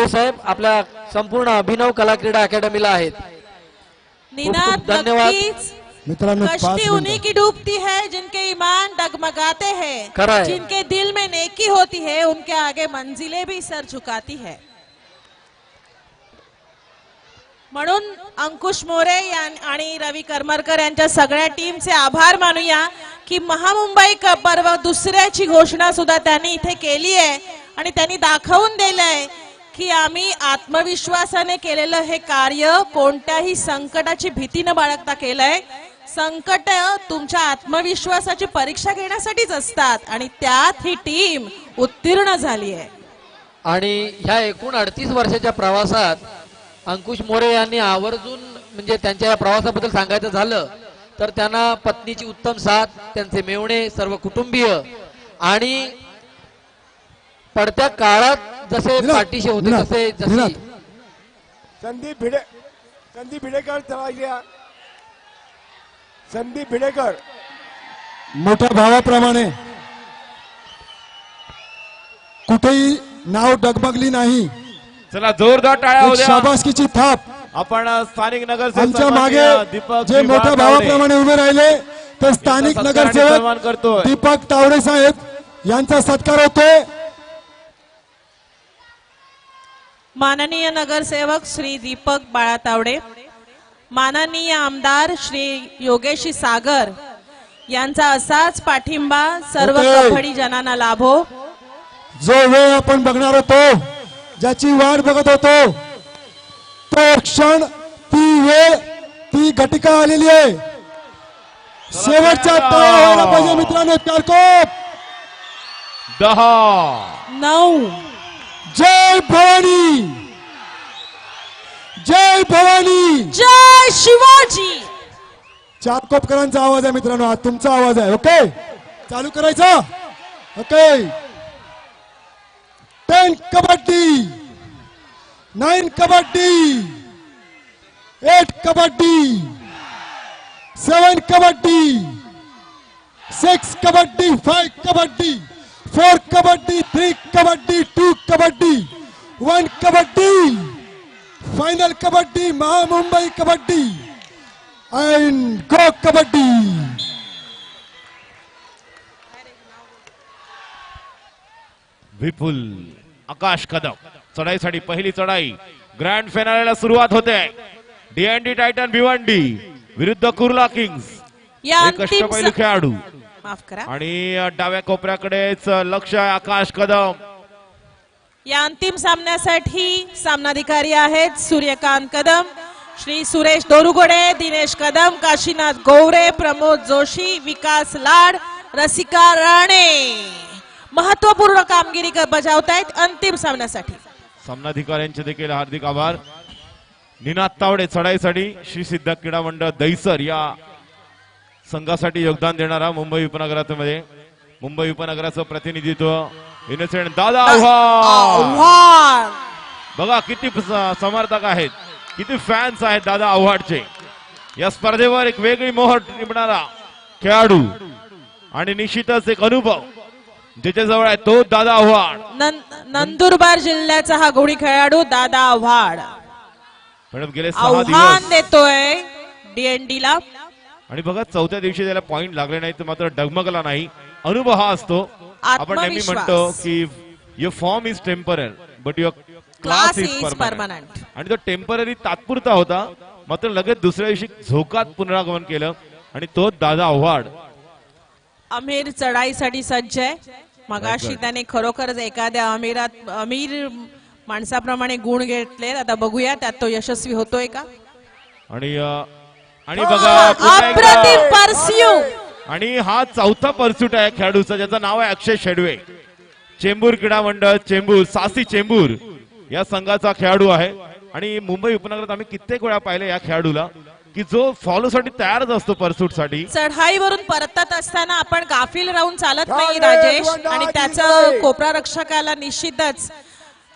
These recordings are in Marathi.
साहेब आपल्या संपूर्ण अभिनव कला क्रीडा अकेडमीला आहेत. निनाद धन्यवाद मित्रांनो. कश्ती उन्हीं की डूबती है जिनके ईमान डगमगाते हैं, खरा है। जिनके दिल में नेकी होती है उनके आगे मंजिलें भी सर झुकाती है. म्हणून अंकुश मोरे आणि रवी करमरकर यांच्या सगळ्या टीमचे आभार मानूया की महामुंबई पर्व दुसऱ्याची घोषणा सुद्धा त्यांनी इथे केली आहे आणि त्यांनी दाखवून दिलंय की आम्ही आत्मविश्वासाने केलेलं हे कार्य कोणत्याही संकटाची भीती न बाळगता केलंय. संकट तुमच्या आत्मविश्वासाची परीक्षा घेण्यासाठीच असतात आणि त्यात ही टीम उत्तीर्ण झाली आहे. आणि ह्या एकूण 38 वर्षाच्या प्रवासात अंकुश मोरे यांनी आवर्जून म्हणजे त्यांच्या या प्रवासाबद्दल सांगायचं झालं तर त्यांना पत्नीची उत्तम साथ, त्यांचे मेवणे, सर्व कुटुंबीय आणि पडत्या काळात जसे पाठीशी होते तसे जसे संदीप भिडेकर चला गया. संदीप भिडेकर मोठ्या भावाप्रमाणे कुठेही नाव डगमगली नाही. चला जोरदार टाळ्या होऊ द्या. शाबासकीची थाप आपण स्थानिक नगरसेवक आमच्या मागे जे मोठ्या भावाप्रमाणे उभे राहिले ते स्थानिक नगरसेवक करतोय दीपक तावडे साहेब यांचा सत्कार होतोय. माननीय नगरसेवक श्री दीपक बाळा तावडे, माननीय आमदार श्री योगेश सागर यांचा असाच पाठिंबा सर्व कबड्डी जनांना लाभो. जो वेळ आपण बघणार होतो, ज्याची वाट बघत होतो, तो क्षण, ती वेळ, ती घटिका आलेली आहे. शेवटच्या टाळ्या व्हायला पाहिजे मित्रांनो. कारकोप 10-9. जय भवानी, जय भवानी, जय शिवाजी. चारकोपकरांचा आवाज आहे मित्रांनो, हा तुमचा आवाज आहे. ओके, चालू करायचा. Okay. 10 kabaddi, 9 kabaddi, 8 kabaddi, 7 kabaddi, 6 kabaddi, 5 kabaddi, 4 kabaddi, 3 kabaddi, 2 kabaddi, 1 kabaddi, final kabaddi, Mahamumbai kabaddi and go kabaddi. Vipul Akash Kadam चढाईसाठी पहिली चढाई ग्रँड फायनलला सुरुवात होते. डीएनडी टायटन भिवंडी विरुद्ध कुर्ला किंग्स. या एक अष्टपैलू खेळाडू माफ करा. आणि डाव्या कोपऱ्याकडेच लक्ष आहे आकाश कदम. या अंतिम सामन्यासाठी सामनाधिकारी आहेत सूर्यकांत कदम, श्री सुरेश दोरुगोडे, दिनेश कदम, काशीनाथ गोवरे, प्रमोद जोशी, विकास लाड, रसिका राणे महत्वपूर्ण कामगिरी बजावतायत अंतिम सामन्यासाठी. सामनाधिकाऱ्यांचे देखील हार्दिक आभार. निनाद तावडे चढाईसाठी श्री सिद्ध क्रीडा मंडळ दैसर या संघासाठी योगदान देणारा मुंबई उपनगरामध्ये मुंबई उपनगराचं प्रतिनिधित्व इनोसेंट दादा आव्हाड. बघा किती समर्थक आहेत, किती फॅन्स आहेत दादा आव्हाडचे. या स्पर्धेवर एक वेगळी मोहर टिपणारा खेळाडू आणि निश्चितच एक अनुभव ज्याच्याजवळ आहे तो दादा आव्हाड. नंदुरबार जिल्ह्याचा हा गोडी खेळाडू दादा आव्हाड मॅडम गेले 6 आव्हान दिवस देतोय डीएनडी ला. आणि बघा चौथ्या दिवशी त्याला पॉइंट लागले नाही तर मात्र डगमगला नाही. अनुभव हा असतो. आपण नेहमी म्हणतो की your form is temporary but your class is permanent. आणि तो टेम्पररी तात्पुरता होता, मात्र लगेच दुसऱ्या दिवशी झोकात पुनरागमन केलं आणि तो दादा आव्हाड. अमीर चढाईसाठी सज्ज आहे. मगाशी त्याने खरोखरच एखाद्या अमीर माणसाप्रमाणे गुण घेतले. आता बघूया त्यात तो यशस्वी होतोय का. आणि बघा अप्रतिम परस्यूट. आणि हा चौथा परस्यूट आहे खेळाडूचा ज्याचं नाव आहे अक्षय शेडवे. चेंबूर क्रीडा मंडळ चेंबूर, सासी चेंबूर या संघाचा खेळाडू आहे. आणि मुंबई उपनगरात आम्ही कित्येक वेळा पाहिले या खेळाडूला की जो फॉलो साठी तयारच असतो परसूट साठी. चढाईवरून परतत असताना आपण गाफील राहून चालत नाही राजेश, आणि त्याचं कोपरा रक्षकाला निश्चितच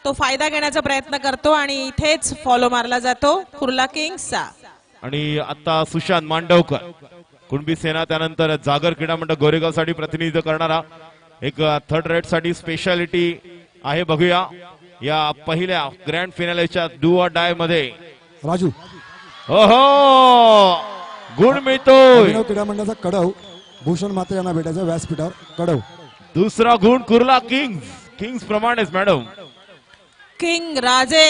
तो फायदा घेण्याचा प्रयत्न करतो आणि इथेच फॉलो मारला जातो कुर्ला किंग्सचा. आणि आता सुशांत मांडवकर कुणबी सेना, त्यानंतर जागर क्रीडा मंडळ गोरेगाव साठी प्रतिनिधित्व करणारा एक थर्ड रेट साठी स्पेशालिटी आहे. बघूया या पहिल्या ग्रँड फिनालेच्या डू ऑर डाय मध्ये. राजू ओहो गुण मिळतोय. अभिनव क्रीडा मंडळाचा कडव भूषण मात्रे यांना भेटायचा व्यासपीठावर. कडव दुसरा गुण कुर्ला किंग्स प्रमाणेच मॅडम. किंग राजे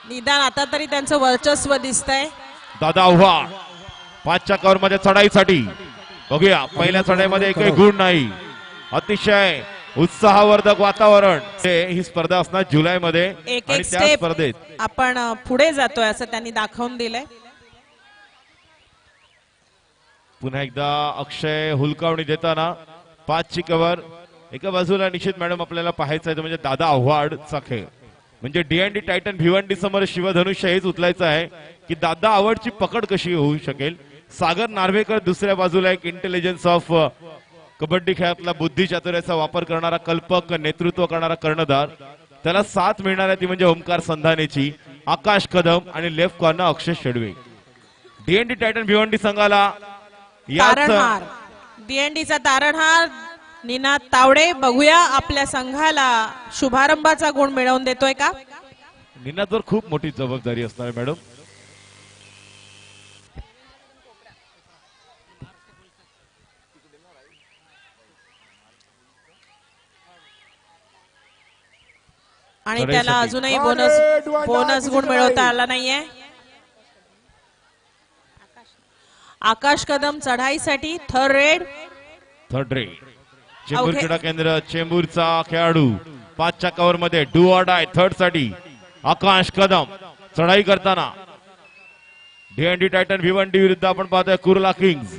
निदान आता तरी त्यांचं वर्चस्व दिसतंय. दादा आव्हाड 5च्या कव्हर मध्ये चढाईसाठी. बघूया पहिल्या चढाईमध्ये एकही गुण नाही. अतिशय उत्साहवर्धक वातावरण. ही स्पर्धा असणार जुलैमध्ये एक आणि एक त्या स्टेप स्पर्धेत आपण पुढे जातोय असं त्यांनी दाखवून दिलंय. पुन्हा एकदा अक्षय हुलकावणी देताना 5ची कव्हर. एका बाजूला निश्चित मॅडम आपल्याला पाहायचं आहे म्हणजे दादा आव्हाडचा खेळ. म्हणजे D&D टायटन भिवंडी समोर शिवधनुष्य हेच उचलायचं आहे की दादा आव्हाडची पकड कशी होऊ शकेल. सागर नार्वेकर दुसऱ्या बाजूला एक इंटेलिजन्स ऑफ कबड्डी खेळातला बुद्धी चातुर्याचा वापर करणारा कल्पक, नेतृत्व करणारा कर्णधार. त्याला साथ मिळणार आहे ती म्हणजे ओमकार संधानेची, आकाश कदम आणि लेफ्ट कॉर्नर अक्षय शेडवे. D&D टायटन भिवंडी संघाला तारणहार D&Dचा तारणहार निनाद तावडे. बघूया आपल्या संघाला शुभारंभाचा गुण मिळवून देतोय का. निनादवर खूप मोठी जबाबदारी असणार आहे मॅडम. आणि त्याला अजूनही बोनस गुण मिळवता आला नाहीये. आकाश कदम चढाईसाठी third raid. Chembur Okay. Krida Kendra चेंबूरचा खेळाडू 5च्या कव्हर मध्ये डू ऑर डाय थर्ड साठी आकाश कदम चढाई करताना. D&D टायटन भिवंडी विरुद्ध आपण पाहतोय कुर्ला किंग्स.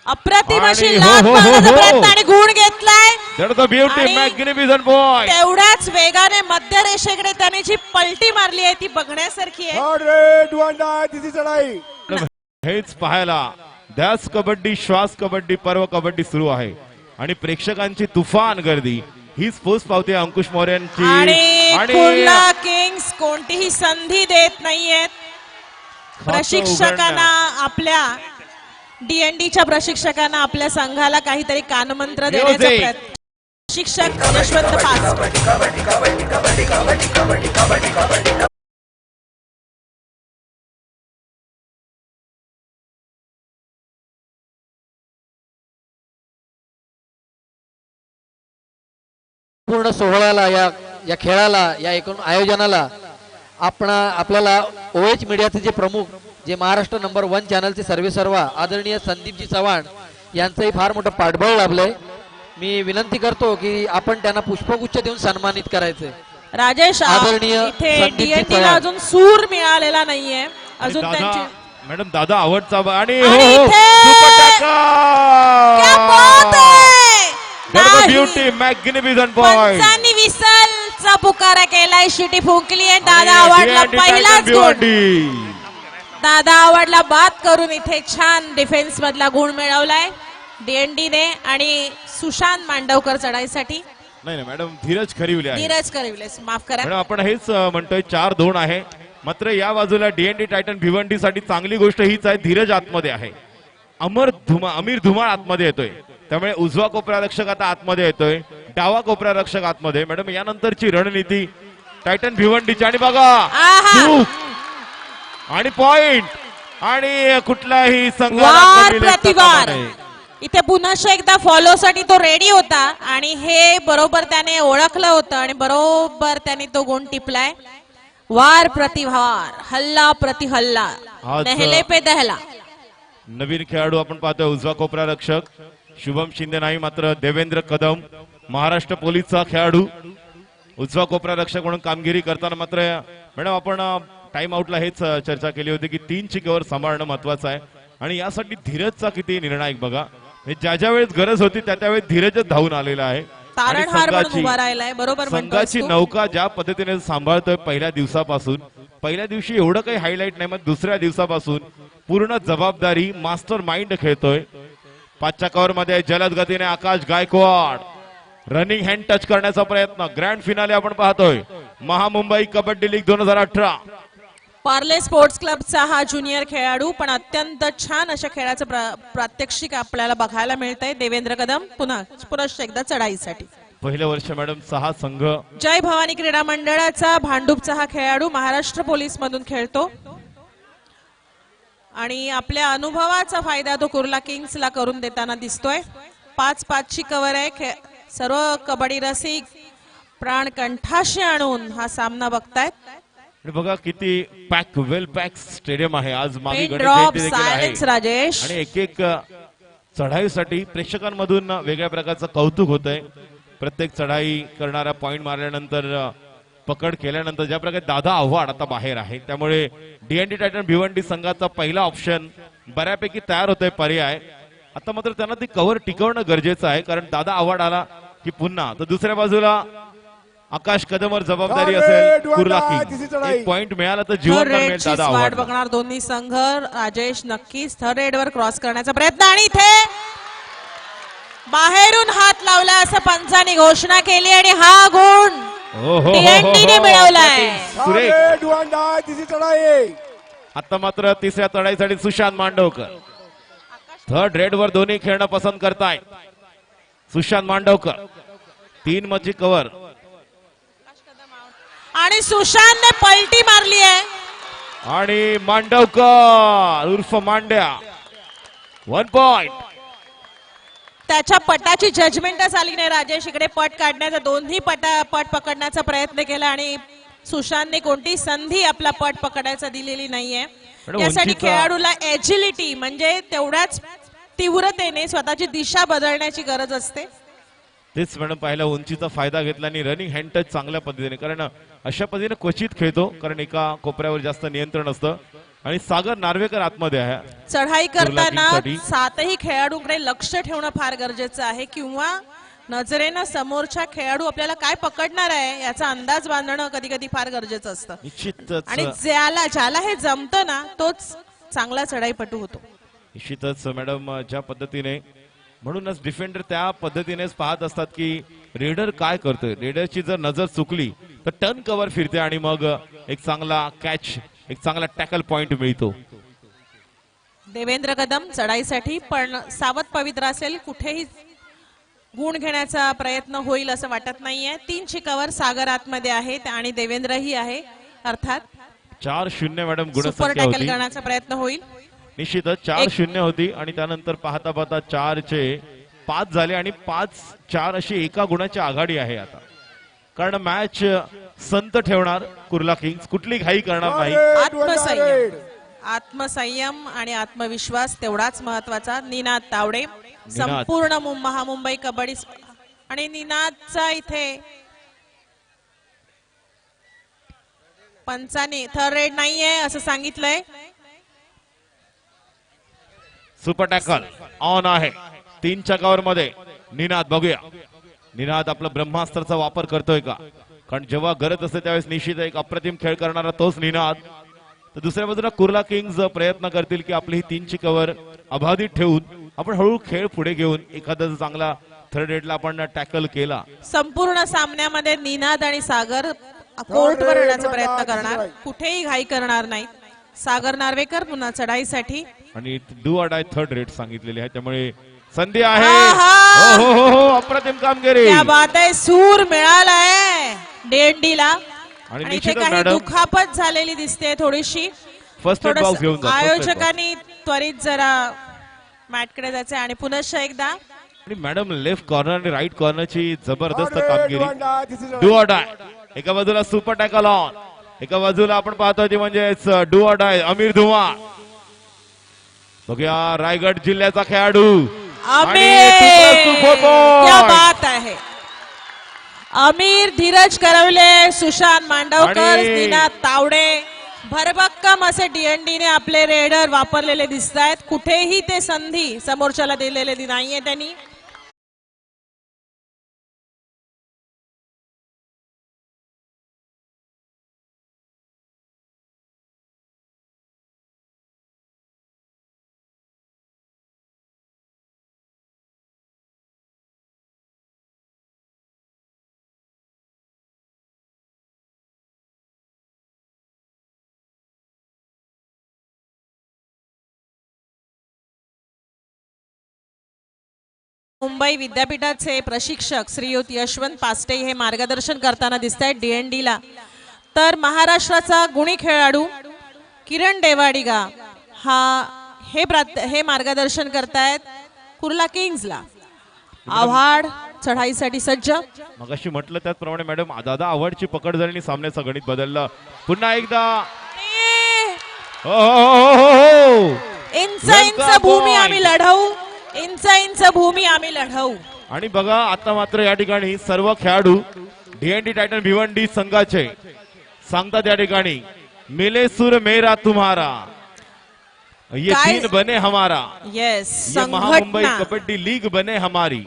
अप्रतिम अशी आणि लाथ हो, हो, मारण्याचा हो, हो. प्रयत्न आणि गुण घेतलाय. ब्युटी आणि मॅग्निफिसंट बॉय. तेवढ्याच वेगाने मध्य रेषेकडे त्याने जी पलटी मारली आहे ती बघण्यासारखी आहे. थर्ड रेड वन डाय तिसरी चढाई. हेच पाहायला ध्यास कबड्डी, श्वास कबड्डी, पर्व कबड्डी सुरू आहे आणि प्रेक्षकांची तुफान गर्दी ही पोच पावते अंकुश मोरे यांची. आणि कुर्ला किंग्स कोणतीही संधी देत नाहीयेत प्रशिक्षकांना. आपल्या D&Dच्या प्रशिक्षकांना आपल्या संघाला काहीतरी कानमंत्र देण्याचा प्रयत्न. प्रशिक्षक यशवंत पास. पूर्ण सोहळ्याला या खेळाला या एकूण आयोजनाला आपल्याला OH मीडियाचे जे प्रमुख, जे महाराष्ट्र नंबर 1 चॅनलचे सर्वेसर्वा आदरणीय संदीपजी चव्हाण यांचंही फार मोठं पाठबळ लाभलंय. मी विनंती करतो की आपण त्यांना पुष्पगुच्छ देऊन सन्मानित करायचंय. राजेश आदरणीय इथे संदीपजी D&Dला चव्हाण. अजून सूर मिळालेला नाहीये अजून त्यांची. मॅडम दादा आवडचा आणि आणि इथे क्या बात आहे. नाही. Beauty magnificent boy. पंचांनी विसलचा पुकारा केलाय, शिटी फुंकली आहे. दादा आवडला पहिलाच गुण. दादा आवडला बाद करून इथे छान डिफेन्स मधला गुण मिळवलाय D&Dने. आणि सुशांत मांडवकर चढाईसाठी. नाही मॅडम धीरज खरिवले आहे. धीरज करिवलेस माफ करा मॅडम आपण हेच म्हणतोय 4-2 आहे. मात्र या बाजूला D&D टायटन भिवंडीसाठी चांगली गोष्ट हीच आहे धीरज आतमध्ये आहे. अमीर धुमाळ आतमध्ये येतोय. त्यामुळे उजवा कोपरा रक्षक आता आतमध्ये येतोय, डावा कोपरा रक्षक आतमध्ये. मॅडम यानंतरची रणनीती टायटन भिवंडीची. आणि बघा आणि पॉइंट आणि कुठलाही वार प्रतिवार. इथे पुन्हा एकदा फॉलो साठी तो रेडी होता आणि हे बरोबर त्याने ओळखलं होतं आणि बरोबर त्याने तो गुण टिपलाय. वार प्रतिवार, हल्ला प्रति हल्ला, दहले पे दहला. नवीन खेळाडू आपण पाहतोय उजवा कोपरा रक्षक शुभम शिंदे नाही मात्र देवेंद्र कदम, महाराष्ट्र पोलीसचा खेळाडू उजवा कोपरा रक्षक म्हणून कामगिरी करताना. मात्र मॅडम आपण टाइम आउटला हेच चर्चा केली होती की 3ची कव्हर सांभाळणं महत्वाचं आहे आणि यासाठी धीरजचा किती निर्णायक बघा. ज्या वेळेस गरज होती त्या वेळेस धीरजच धावून आलेला आहे. तारणहार म्हणून उभा राहिलाय. बरोबर संघाची नौका ज्या पद्धतीने सांभाळतोय पहिल्या दिवसापासून. पहिल्या दिवशी एवढं काही हायलाइट नाही, मग दुसऱ्या दिवसापासून पूर्ण जबाबदारी मास्टर माइंड खेळतोय. 5च्या कव्हर मध्ये जलद गतीने आकाश गायकवाड रनिंग हँड टच करण्याचा प्रयत्न. ग्रँड फिनाले आपण पाहतोय महामुंबई कबड्डी लीग 2018. पार्ले स्पोर्ट्स क्लबचा हा ज्युनियर खेळाडू, पण अत्यंत छान अशा खेळाचं प्रात्यक्षिक आपल्याला बघायला मिळतंय. देवेंद्र कदम पुन्हा एकदा चढाईसाठी. पहिलं वर्ष मॅडम 6 संघ. जय भवानी क्रीडा मंडळाचा भांडूपचा हा खेळाडू महाराष्ट्र पोलीस मधून खेळतो आणि आपल्या अनुभवाचा फायदा तो कुर्ला किंग्सला करून देताना दिसतोय. 5-5 ची कव्हर आहे. सर्व कबड्डी रसिक प्राण कंठाशी आणून हा सामना बघतायत. आणि बघा किती वेल पॅक स्टेडियम आहे. आज मागे Pin गणेश drop, जयंती देखील silence, आहे राजेश. आणि एक चढाईसाठी प्रेक्षकांमधून वेगळ्या प्रकारचं कौतुक होतंय. प्रत्येक चढाई करणारा पॉइंट मारल्यानंतर पकड केल्यानंतर ज्या प्रकारे दादा आव्हाड आता बाहेर आहे, त्यामुळे डीएनडी टायटन भिवंडी संघाचा पहिला ऑप्शन बऱ्यापैकी तयार होतोय पर्याय. आता मात्र त्यांना ती कव्हर टिकवणं गरजेचं आहे, कारण दादा आव्हाड आला की पुन्हा तर दुसऱ्या बाजूला आकाश कदमवर जबाबदारी असेल कुर्ला किंग्स. एक पॉइंट मिळाला तर जीवन मिळेल दादा वाट आव्हाड. बघणार दोन्ही संघ. राजेश नक्कीच थर्ड रेड वर क्रॉस करण्याचा प्रयत्न आणि इथे बाहेरून हात लावला असं पंचांनी घोषणा केली आणि हा गुण TNT ने मिळवलाय. आता मात्र तिसऱ्या चढाईसाठी सुशांत मांडवकर थर्ड रेड वर दोन्ही खेळणं पसंत करताय. सुशांत मांडवकर 3 मची कव्हर आणि सुशांतने पलटी मारली आहे आणि मांडवकर उर्फ मांड्या 1 पॉइंट. त्याच्या पटाची जजमेंटच आली नाही. राजेश इकडे पट काढण्याचा दोन्ही पट पकडण्याचा प्रयत्न केला आणि सुशांतने कोणती संधी आपला पट पकडायचा दिलेली नाहीये. यासाठी खेळाडूला एजिलिटी म्हणजे तेवढ्याच तीव्रतेने स्वतःची दिशा बदलण्याची गरज असते. तेच मॅडम पाहिला उंचीचा फायदा घेतला आणि रनिंग हँड टच चांगल्या पद्धतीने, कारण अशा पद्धतीने क्वचित खेळतो, कारण एका कोपऱ्यावर जास्त नियंत्रण असतं. आणि सागर नार्वेकर आतमध्ये आहे. चढाई करताना 7ही खेळाडूंकडे लक्ष ठेवणं फार गरजेचं आहे, किंवा नजरेनं समोरच्या खेळाडू आपल्याला काय पकडणार आहे याचा अंदाज बांधणं कधी कधी फार गरजेचं असतं. निश्चितच आणि ज्याला हे जमतं ना तोच चांगला चढाईपटू होतो. निश्चितच मॅडम ज्या पद्धतीने, म्हणूनच डिफेंडर त्या पद्धतीनेच पाहत असतात की रेडर काय करतोय. रेडरची जर नजर चुकली तर टर्न कव्हर फिरते आणि मग एक चांगला कॅच, एक चांगला टॅकल पॉइंट मिळतो. देवेंद्र कदम चढाईसाठी पण सावध पवित्र असेल. कुठेही गुण घेण्याचा प्रयत्न होईल असं वाटत नाहीये. 3 ची कव्हर सागर आतमध्ये आहे आणि देवेंद्रही आहे. अर्थात 4-0 मॅडम सुपर गुणसंख्या टॅकल होती. करण्याचा प्रयत्न होईल. निश्चितच 4-0 होती आणि त्यानंतर पाहता पाहता 4 चे 5 झाले आणि 5-4 अशी एका गुणाची आघाडी आहे आता. कारण मॅच संत ठेवणार कुर्ला किंग्स, कुठली घाई करणार नाही. आत्मसंयम आणि आत्मविश्वास तेवढाच महत्वाचा. निनाद तावडे संपूर्ण महामुंबई कबड्डी आणि निनादचा इथे पंचाने थर्ड रेड नाहीये असं सांगितलंय. सुपर टॅकल ऑन आहे 3 च्या कव्हर मध्ये. निनाद बघूया, निनाद आपला ब्रह्मास्त्राचा वापर करतोय का, कारण जेव्हा गरज असते त्यावेळेस निश्चित एक अप्रतिम खेळ करणारा तोच निनाद. तर दुसऱ्या बाजूला कुर्ला किंग्स प्रयत्न करतील की आपली ही 3 ची कव्हर अबाधित ठेवून आपण हळू खेळ पुढे घेऊन एखादा चांगला थर्ड रेडला आपण टॅकल केला. संपूर्ण सामन्यामध्ये निनाद आणि सागर कोर्टवर येण्याचा प्रयत्न करणार, कुठेही घाई करणार नाही. सागर नार्वेकर पुन्हा चढाईसाठी आणि do or die third red सांगितलेली आहे, त्यामुळे संधी आहे. हो अप्रतिम कामगिरी. क्या बात आहे. सूर मिळालाय डीएनडीला आणि इथे काही दुखापत झालेली दिसते थोडीशी. फर्स्ट एड बॉक्स घेऊन जा. आयोजकांनी त्वरित जरा मॅटकडे जायचे आणि पुनश्च एकदा. आणि मॅडम लेफ्ट कॉर्नर आणि राईट कॉर्नरची जबरदस्त कामगिरी. डू ऑर डाय. एका बाजूला सुपर टॅकल ऑन, एका बाजूला आपण पाहतोय ती म्हणजेच डू ऑर डाय अमीर धुमाळ. बघूया रायगड जिल्ह्याचा खेळाडू क्या बात आहे. अमीर, धीरज करवले, सुशांत मांडवकर, निनाद तावडे भरभक्कम असे डीएनडीने आपले रेडर वापरलेले दिसत आहेत. कुठेही ते संधी समोरच्याला दिलेले नाहीये त्यांनी. मुंबई विद्यापीठाचे प्रशिक्षक श्रीयुत यशवंत पास्टे हे मार्गदर्शन करताना दिसत आहेत DND ला. तर महाराष्ट्राचा गुणी खेळाडू किरण देवाडिगा हे मार्गदर्शन करतायत कुर्ला किंग्सला. आव्हाड चढाईसाठी सज्ज. मगाशी म्हटलं त्याचप्रमाणे मॅडम दादा आवडची पकड झाली, सामन्याचं गणित बदललं पुन्हा एकदा. हो, हो, हो, हो. इंच इंच भूमी आम्ही लढवू, इंच इंच भूमी आम्ही लढवू. आणि बघा आता मात्र या ठिकाणी सर्व खेळाडू DND टायटन भिवंडी संघाचे सांगतात या ठिकाणी मिले सुर मेरा तुम्हारा, ये काय- दिन बने हमारा, येस ये महामुंबई संघटना. कबड्डी लीग बने हमारी.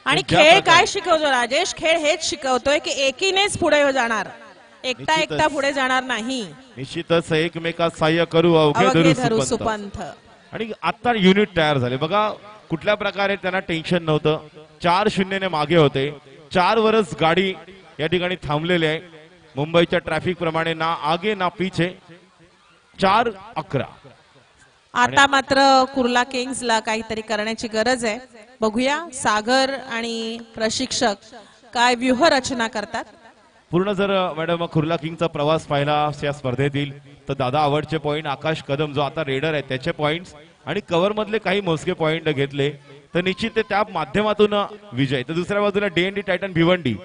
आणि ज्या खेळ प्रकारे- काय शिकवतो राजेश? खेळ हेच शिकवतोय की एकीनेच पुढे जाणार, एकटा निश्चितच. एकटा पुढे जाणार नाही. निश्चितच एकमेकात सहाय्य करू अवघे अवघे धरू धरू सुपंथ. सुपंथ. आणि आता युनिट तयार झाले बघा, कुठल्या प्रकारे त्यांना टेन्शन नव्हतं. 4-0 मागे होते, 4 वरच गाडी या ठिकाणी थांबलेली आहे. मुंबईच्या ट्रॅफिक प्रमाणे ना आगे ना पीछे. 4-11. आता मात्र कुर्ला किंग्सला काहीतरी करण्याची गरज आहे. बघूया सागर आणि प्रशिक्षक काय व्यूहरचना करतात. पूर्ण जर मॅडम कुर्ला किंगचा प्रवास पाहिला या स्पर्धेतील तर दादा आवडचे पॉइंट, आकाश कदम जो आता रेडर आहे त्याचे पॉइंट्स आणि कव्हर मधले काही मोजके पॉइंट घेतले तर निश्चित ते त्या माध्यमातून विजय. तर दुसऱ्या बाजूला DND टायटन भिवंडी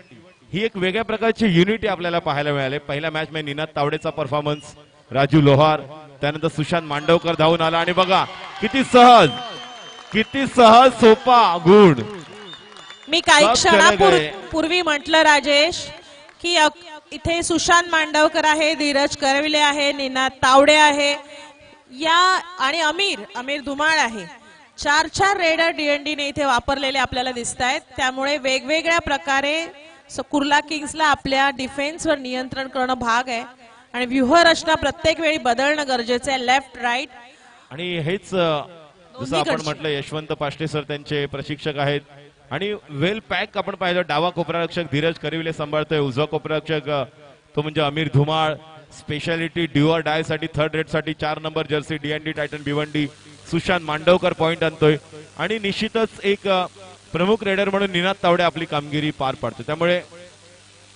ही एक वेगळ्या प्रकारची युनिटी आपल्याला पाहायला मिळाले. पहिल्या मॅच मध्ये निनाद तावडेचा परफॉर्मन्स, राजू लोहार, त्यानंतर सुशांत मांडवकर धावून आला आणि बघा किती सहज सोपा गुण. मी काही सब चले गए. क्षणापूर्वी म्हटलं राजेश की इथे सुशांत मांडवकर आहे, धीरज करविले आहे, निनाद तावडे आहे या आणि अमीर धुमाळ आहे. 4 रेडर DND ने इथे वापरलेले आपल्याला दिसत आहेत. त्यामुळे वेगवेगळ्या प्रकारे कुर्ला किंग्सला आपल्या डिफेन्सवर नियंत्रण करणं भाग आहे आणि व्यूहरचना प्रत्येक वेळी बदलणं गरजेचं आहे. Left right. आणि हेच जसं आपण म्हटलं यशवंत पाष्टे सर त्यांचे प्रशिक्षक आहेत आणि वेल पॅक आपण पाहिलं. डावा कोपरारक्षक धीरज करिवले सांभाळतोय, उजवा कोपरारक्षक तो म्हणजे अमीर धुमाळ. स्पेशालिटी ड्युअर डाय साठी 3rd रेड साठी 4 number Jersey DND Titan Bhiwandi Sushant Mandavkar point आणतोय आणि निश्चितच एक प्रमुख रेडर म्हणून निनाद तावडे आपली कामगिरी पार पाडतो. त्यामुळे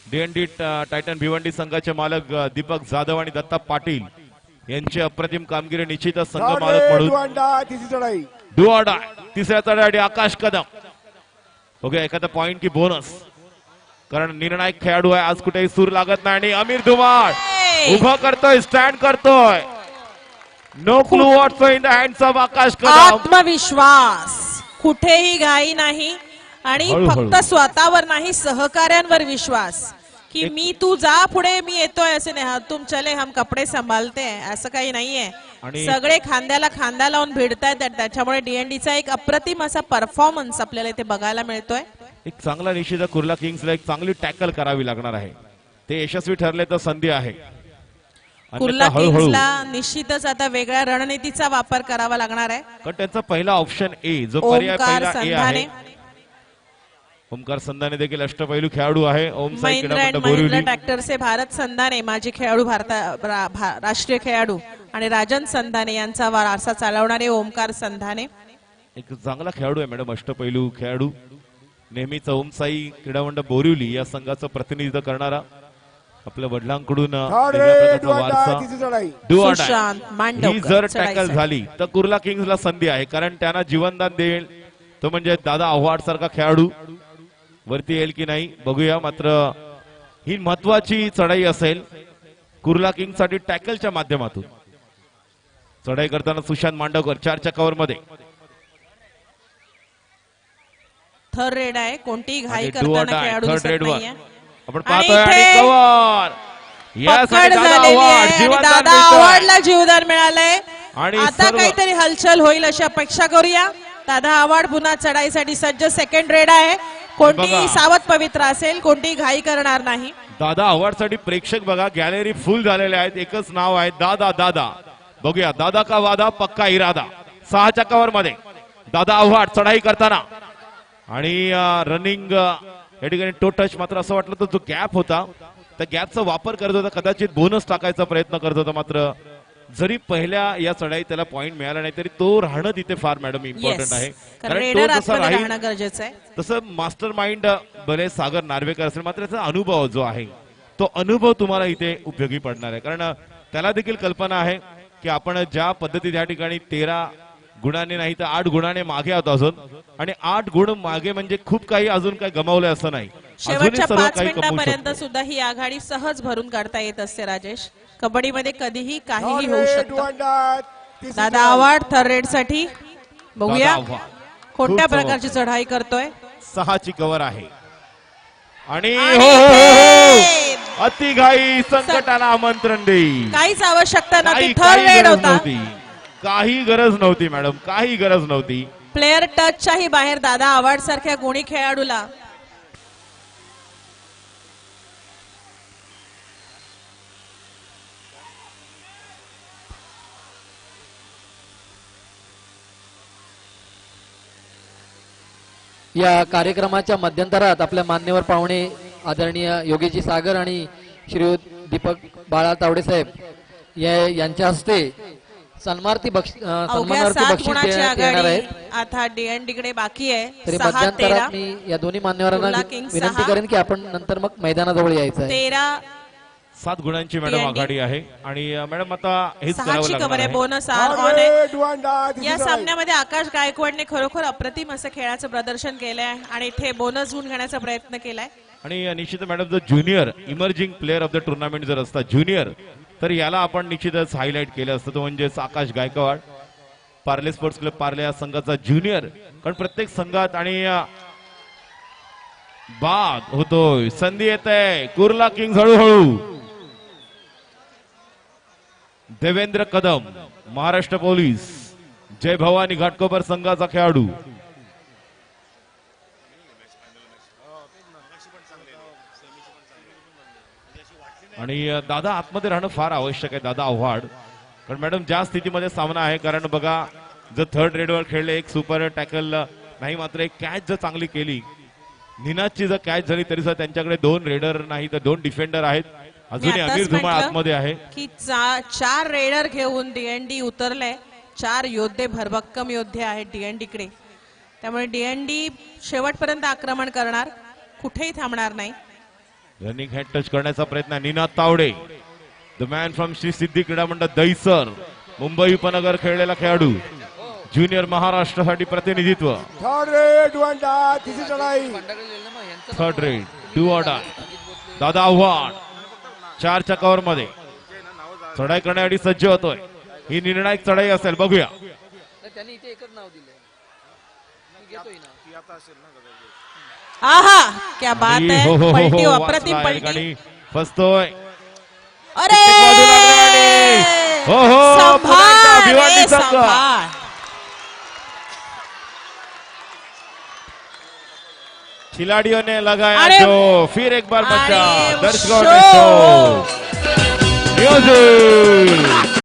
DND टायटन भिवंडी संघाचे मालक दीपक जाधव आणि दत्ता पाटील यांची अप्रतिम कामगिरी. निश्चितच संघ मालक म्हणून डुआडा तिसऱ्या चढाई आकाश कदम. ओके, एखादा पॉइंट की बोनस, कारण निर्णायक खेळाडू आहे. आज कुठेही सूर लागत नाही आणि अमीर धुमाळ उभं करतोय, स्टँड करतोय. No clue what's in the hands of Akash Kadam. आत्मविश्वास, कुठेही घाई नाही आणि हळूहळू. फक्त स्वतःवर नाही सहकार्यांवर विश्वास की मी तू जा पुढे, मी येतोय असे नाही. तुम चले हम कपडे सांभाळते असं काही नाहीये. आणि सगळे खांद्याला खांदा लावून भिडतायत. त्याच्यामुळे DNDचा एक अप्रतिम असा परफॉर्मन्स आपल्याला इथे बघायला मिळतोय. एक चांगला निश्चित कुर्ला किंग्सला एक चांगली टॅकल करावी लागणार आहे. ते यशस्वी ठरले तर संधी आहे. कुर्ला अन्यथा हळूहळू, किंग्सला निश्चितच आता वेगळ्या रणनीतीचा वापर करावा लागणार आहे. कारण त्यांचा पहिला ऑप्शन ए जो पर्याय ओमकार पहिला ए संधाने, आहे. ओमकार संधाने देखील अष्टपैलू खेळाडू आहे. ओम साई महिंद्रा क्रीडा अँड मंडळ महिंद्रा बोरिवली. ट्रॅक्टरचे भारत संधाने माजी खेळाडू, राष्ट्रीय खेळाडू आणि राजन संधाने यांचा वारसा चालवणारे ओमकार संधाने. एक चांगला खेळाडू आहे मॅडम, अष्टपैलू खेळाडू. नेहमीच ओम साई क्रीडा मंडळ बोरिवली या संघाचं प्रतिनिधित्व करणारा, आपल्या वडिलांकडून वेगळ्या प्रकारचा वारसा. Do or die. सुशांत ही मांडवकर जर चढाईसाठी. टॅकल झाली तर कुर्ला किंग्सला संधी आहे, कारण त्यांना जीवनदान देईल तो म्हणजे दादा आव्हाड सारखा खेळाडू वरती येईल की नाही बघूया. मात्र ही महत्वाची चढाई असेल कुर्ला किंग्स साठी टॅकलच्या माध्यमातून. चढाई करताना सुशांत मांडवकर 4च्या कव्हर मध्ये. 3rd रेड आहे. कोणतीही घाई आणि do or करताना die, खेळाडू 3rd दिसत रेड वर नाहीये. आपण आणि पाहतोय आणि इथे कव्हर. पकड झालेली आहे आणि दादा आव्हाडला जीवदान मिळालंय. आणि आता सर्व- काहीतरी हलचल होईल अशी अपेक्षा करूया. दादा आव्हाड पुन्हा चढाईसाठी सज्ज. 2nd रेड आहे. कोणतीही बघा. सावध पवित्र असेल, कोणतीही घाई करणार नाही. दादा अवॉर्ड साठी प्रेक्षक बघा, गॅलरी फुल झालेले आहेत. एकच नाव आहे दादा दादा. बघूया दादा का वादा पक्का इरादा. 6च्या कव्हर मध्ये दादा अवॉर्ड चढाई करताना आणि रनिंग या ठिकाणी टो टच. मात्र असं वाटलं तर जो गॅप होता त्या गॅपचा वापर करत होता, कदाचित बोनस टाकायचा प्रयत्न करत होता. मात्र जरी पहिल्या या चढाई त्याला पॉइंट मिळाला नाही तरी तो राहणं तिथे फार मॅडम इम्पॉर्टंट आहे. कारण कारण रेडर तो जसा आतमध्ये राहील राहणं गरजेचं आहे. तसं मास्टर माइंड भले सागर नार्वेकर असेल मात्र त्याचा अनुभव जो आहे तो अनुभव तुम्हाला इथे उपयोगी पडणार आहे. कारण त्याला देखील कल्पना आहे की आपण ज्या पद्धतीत या ठिकाणी 13 गुणाने नाही तर 8 गुणाने मागे आहोत अजून, आणि 8 गुण मागे म्हणजे खूप काही अजून काही गमावलंय असं नाही. अजूनही शेवटच्या सर्व 5 काही कमवू मिनिटापर्यंत शकतो. सुद्धा ही आघाडी सहज भरून काढता येत असते. राजेश, कबड्डीमध्ये कधीही काहीही होऊ शकतं. दादा आव्हाड थर्ड रेड साठी बघूया दादा आव्हाड. कोणत्या खूप प्रकारची चढाई करतोय. 6ची कव्हर आहे आणि आणि हो हो हो इथे अतिघाई संकटाला आमंत्रण देईल. काहीच आवश्यकता नव्हती. काही थर्ड काही रेड गरज होता. नव्हती, काही गरज नव्हती मॅडम, काही गरज नव्हती. प्लेअर टचच्याही बाहेर दादा आव्हाड सारख्या गुणी खेळाडूला या कार्यक्रमाच्या मध्यंतरात आपल्या मान्यवर पाहुणे आदरणीय योगीजी सागर आणि श्रीयुत दीपक बाळा तावडे साहेब यांच्या हस्ते सन्मानार्थी अवघ्या 7 बक्षीस गुणाची देण्यात येणार आघाडी आहे. आता डीएनडी कडे बाकी आहे. तरी 6-13 मध्यंतरात मी या दोन्ही मान्यवरांना कुर्ला किंग्स विनंती 6, करेन की आपण नंतर मग मैदानाजवळ यायचं आहे. 13 7 गुणांची मॅडम TNT. आघाडी आहे आणि मॅडम आता हेच करावं 6ची लागणार कव्हर आहे. आहे. बोनस आर ऑन आहे. या सामन्यामध्ये आकाश गायकवाडने खरोखर अप्रतिम असं खेळाचं प्रदर्शन केलंय आणि इथे बोनस गुण घेण्याचा प्रयत्न केलाय. आणि निश्चित मॅडम जर junior emerging player of the tournament जर असता ज्युनियर तर याला आपण निश्चितच हायलाइट केलं असतं. तो म्हणजेच आकाश गायकवाड, पार्ले स्पोर्ट्स क्लब पार्ले या संघाचा ज्युनियर. कारण प्रत्येक संघात आणि बाद होतोय, संधी येत आहे. कुर्ला किंग्स हळूहळू. देवेंद्र कदम महाराष्ट्र पोलीस, जय भवानी घाटकोपर संघाचा खेळाडू. आणि दादा आतमध्ये राहणं फार आवश्यक आहे. दादा आव्हाड, कारण मॅडम ज्या स्थितीमध्ये सामना आहे, कारण बघा जर थर्ड रेडवर खेळले एक सुपर टॅकल नाही मात्र एक कॅच जर चांगली केली, निनादची जर कॅच झाली तरी सुद्धा त्यांच्याकडे 2 रेडर नाही तर 2 डिफेंडर आहेत. अजूनही आताच अमीर धुमाळ म्हटलं आतमध्ये आहे की 4 रेडर घेऊन डीएनडी उतरले. 4 योद्धे भरभक्कम योद्धे आहेत डीएनडी कडे. त्यामुळे डीएनडी शेवटपर्यंत आक्रमण करणार, कुठेही थांबणार नाही. रनिंग हँड टच करण्याचा प्रयत्न. Ninad Tawde, the man from Shri Siddhi Krida Mandal Dahisar, Mumbai उपनगर खेळलेला खेळाडू, ज्युनियर महाराष्ट्रासाठी प्रतिनिधित्व. थर्ड रेड डू ऑर डाय. दादा आव्हाड 4च्या कव्हर मध्ये चढाई करण्यासाठी सज्ज होतोय. ही निर्णायक चढाई असेल, बघूया. त्यांनी इथे एकच नाव दिलंय. मी घेतोय ना. आहा क्या बात आणि आहे. हो, हो, हो, पलटी, हो, अप्रतिम वाचला या पलटी. ठिकाणी. फसतोय. अरे बाजूला लागले. हो हो संभाळ पुण्याचा रे, भिवंडी संघ. संभाळ. खिलाड़ियों ने लगाया अरे- जो, फिर एक बार बचा. अरे दर्शकों ने शो. शो. म्यूजिक.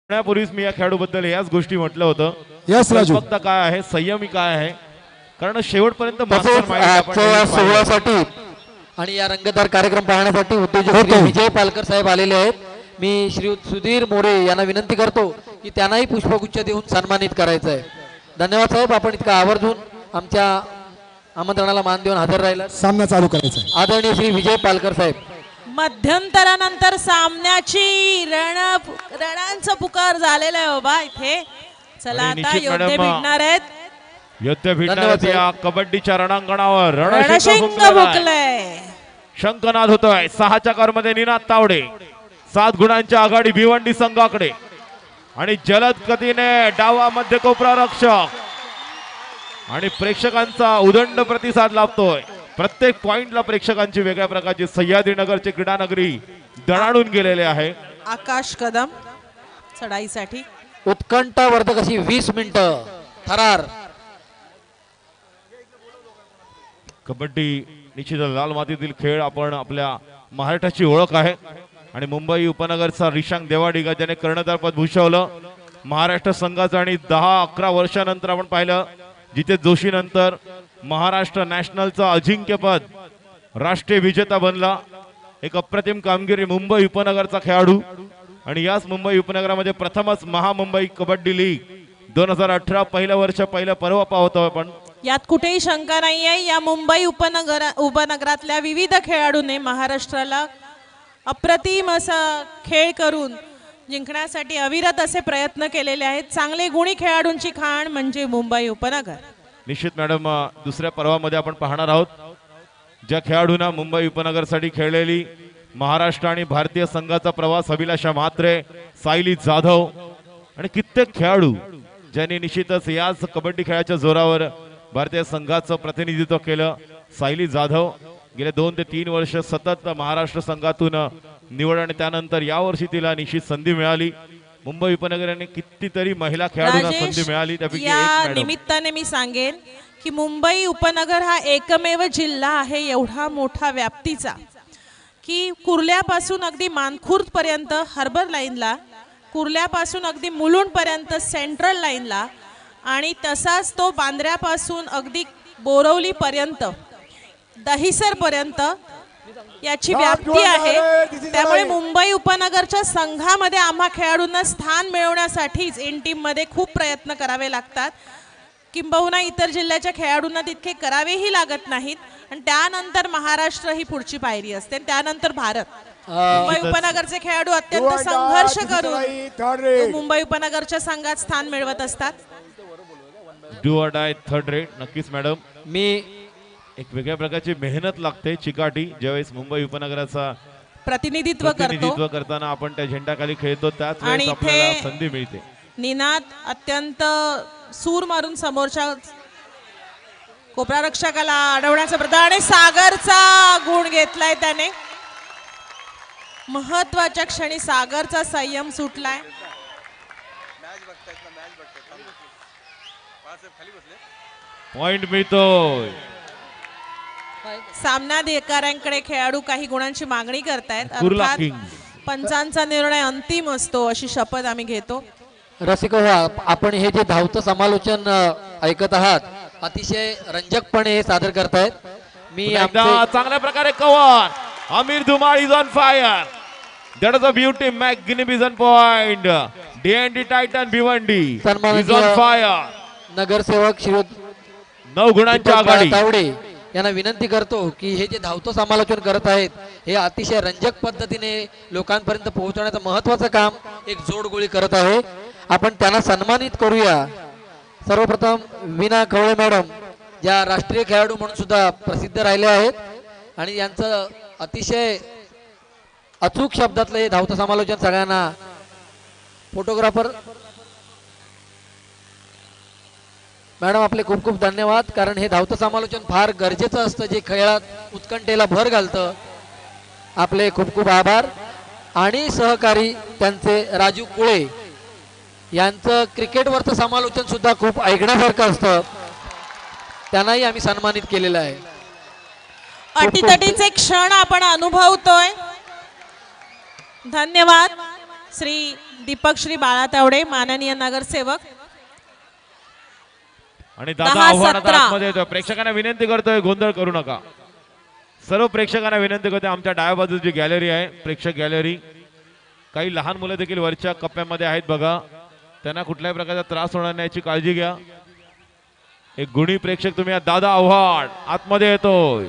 यापूर्वीच मी या खेळाडूबद्दल याच गोष्टी म्हटलं होतं. यस राजू. फक्त काय आहे, संयमी काय आहे, कारण शेवटपर्यंत तसेच mastermind आपण आजच्या या नेहमी पाहिलं. सोहळ्यासाठी आणि या रंगतदार कार्यक्रम पाहण्यासाठी उद्योजक होतो. श्री विजय पालकर साहेब आलेले आहेत. मी श्री सुधीर मोरे यांना विनंती करतो की त्यांनाही पुष्पगुच्छ देऊन सन्मानित करायचं आहे. धन्यवाद साहेब, आपण इतका आवर्जून आमच्या आमंत्रणाला मान देऊन हजर राहिला. सामना चालू करायचा आहे. आदरणीय श्री विजय पालकर साहेब. मध्यंतरानंतर सामन्याची रणांचा पुकार झालेला आहे बाबा इथे. चला आणि आता निश्चित योद्धे मॅडम, भिडणार आहेत. योद्धे भिडणार धन्यवाद आहेत या कबड्डीच्या रणांगणावर. रणशिंग रणशिंग फुंकलेला आहे. भुकलय. शंखनाद होतोय. 6च्या कारमध्ये निनाद तावडे 7 गुणांच्या आघाडी भिवंडी संघाकडे आणि जलद गतीने डावा मध्य कोपरा रक्षक आणि प्रेक्षकांचा उदंड प्रतिसाद लाभतोय. प्रत्येक पॉइंटला प्रेक्षकांची वेगळ्या प्रकारची सह्याद्रीनगरचे क्रीडानगरी दणाणून गेलेले आहे. आकाश कदम चढाईसाठी. उत्कंठावर्धक अशी 20 मिनिटं थरार. कबड्डी निश्चित लाल मातीतील खेळ आपण आपल्या महाराष्ट्राची ओळख आहे आणि मुंबई उपनगरचा रिशांक देवाडिगा ज्याने कर्णधार पद भूषवलं महाराष्ट्र संघाचं आणि 10-11 वर्षानंतर आपण पाहिलं जितेश जोशी नंतर महाराष्ट्र नॅशनलचं अजिंक्यपद राष्ट्रीय विजेता बनला. एक अप्रतिम कामगिरी मुंबई उपनगरचा खेळाडू आणि याच मुंबई उपनगरामध्ये प्रथमच महामुंबई कबड्डी लीग 2018 पहिलं वर्ष पहिलं पर्व पाहतो आपण. यात कुठेही शंका नाहीये. या मुंबई उपनगरातल्या विविध खेळाडूंनी महाराष्ट्राला अप्रतिम असा खेळ करून जिंकण्यासाठी अविरत असे प्रयत्न केलेले आहेत. चांगले गुणी खेळाडूंची खाण म्हणजे मुंबई उपनगर. निश्चित मॅडम, दुसऱ्या पर्वामध्ये आपण पाहणार आहोत ज्या खेळाडूंना मुंबई उपनगरसाठी खेळलेली महाराष्ट्र आणि भारतीय संघाचा प्रवास अभिलाषा म्हात्रे, सायली जाधव आणि कित्येक खेळाडू ज्यांनी निश्चितच याच कबड्डी खेळाच्या जोरावर भारतीय संघाचं प्रतिनिधित्व केलं. सायली जाधव गेले 2 ते 3 वर्ष सतत महाराष्ट्र संघातून निवड आणि त्यानंतर यावर्षी तिला निश्चित संधी मिळाली. मुंबई उपनगराने कितीतरी महिला खेळाडूंना राजेश, संधी मिळाली त्यापैकी एक या मॅडम. निमित्ताने मी सांगेन की मुंबई उपनगर हा एकमेव जिल्हा आहे एवढा मोठा व्याप्तीचा की कुर्ल्यापासून अगदी मानखुर्द पर्यंत हार्बर लाईनला, कुर्ल्यापासून अगदी मुलुंड पर्यंत सेंट्रल लाईनला आणि तसाच तो बांद्र्यापासून अगदी बोरवली पर्यंत दहिसर पर्यंत याची व्याप्ती आहे. त्यामुळे मुंबई उपनगरच्या संघामध्ये आम्हा खेळाडूंना स्थान मिळवण्यासाठीच इन टीम मध्ये खूप प्रयत्न करावे लागतात. किंबहुना इतर जिल्ह्याच्या खेळाडूंना तितके करावेही लागत नाहीत आणि त्यानंतर महाराष्ट्र ही पुढची पायरी असते. त्यानंतर भारत. मुंबई उपनगरचे खेळाडू अत्यंत संघर्ष करून मुंबई उपनगरच्या संघात स्थान मिळवत असतात. Do or die third rate. नक्कीच मॅडम, मी एक वेगळ्या प्रकारची मेहनत लागते चिकाटी ज्यावेळेस मुंबई उपनगराचा प्रतिनिधित्व करताना आपण त्या झेंडाखाली खेळतो त्याच आणि वेळेस आपल्याला इथे संधी मिळते. निनाद अत्यंत सूर मारून समोरच्या कोपरा रक्षकाला अडवण्याचा प्रयत्न आणि सागरचा गुण घेतलाय त्याने. महत्वाच्या क्षणी सागरचा संयम सुटलाय. पॉइंट मिळतोय. सामना अधिकाऱ्यांकडे खेळाडू काही गुणांची मागणी करतायत. कुर्ला अर्थात किंग्ज. पंचांचा निर्णय अंतिम असतो अशी शपथ आम्ही घेतो. रसिक हो, आपण हे जे धावतं समालोचन ऐकत आहात अतिशय रंजकपणे हे सादर करतायत. मी एकदा आमचे चांगल्या प्रकारे cover. Aamir Dhumal is on fire. That is a beauty magnificent point. DND Titan Bhiwandi is on fire. नगरसेवक श्री 9 गुणांच्या आघाडी. तावडे यांना विनंती करतो की हे जे धावतं समालोचन करत आहेत हे अतिशय रंजक पद्धतीने लोकांपर्यंत पोहोचवण्याचं महत्वाचं काम एक जोडगोळी करत आहे. आपण त्यांना सन्मानित करूया. सर्वप्रथम वीणा कवळे मॅडम ज्या राष्ट्रीय खेळाडू म्हणून सुद्धा प्रसिद्ध राहिले आहेत आणि यांचं अतिशय अचूक शब्दातलं हे धावतं समालोचन सगळ्यांना. फोटोग्राफर मॅडम आपले खूप खूप धन्यवाद, कारण हे धावतं समालोचन फार गरजेचं असतं जे खेळात उत्कंठेला भर घालतं. आपले खूप खूप आभार. आणि सहकारी त्यांचे राजू कुळे यांचं क्रिकेटवरचं समालोचन सुद्धा खूप ऐकण्यासारखं असतं. त्यांनाही आम्ही सन्मानित केलेलं आहे. अटीतटीचे क्षण आपण अनुभवतोय. धन्यवाद श्री दीपक श्री बाळा तावडे माननीय नगरसेवक. आणि दादा 10-17. आव्हानात आतमध्ये येतोय. प्रेक्षकांना विनंती करतोय गोंधळ करू नका. सर्व प्रेक्षकांना विनंती करतोय आमच्या डाव्या बाजूची गॅलरी आहे प्रेक्षक गॅलरी, काही लहान मुलं देखील वरच्या कप्प्यामध्ये आहेत बघा, त्यांना कुठल्याही प्रकारचा त्रास होणार नाही याची काळजी घ्या. एक गुणी प्रेक्षक तुम्ही दादा आव्हाड आतमध्ये येतोय.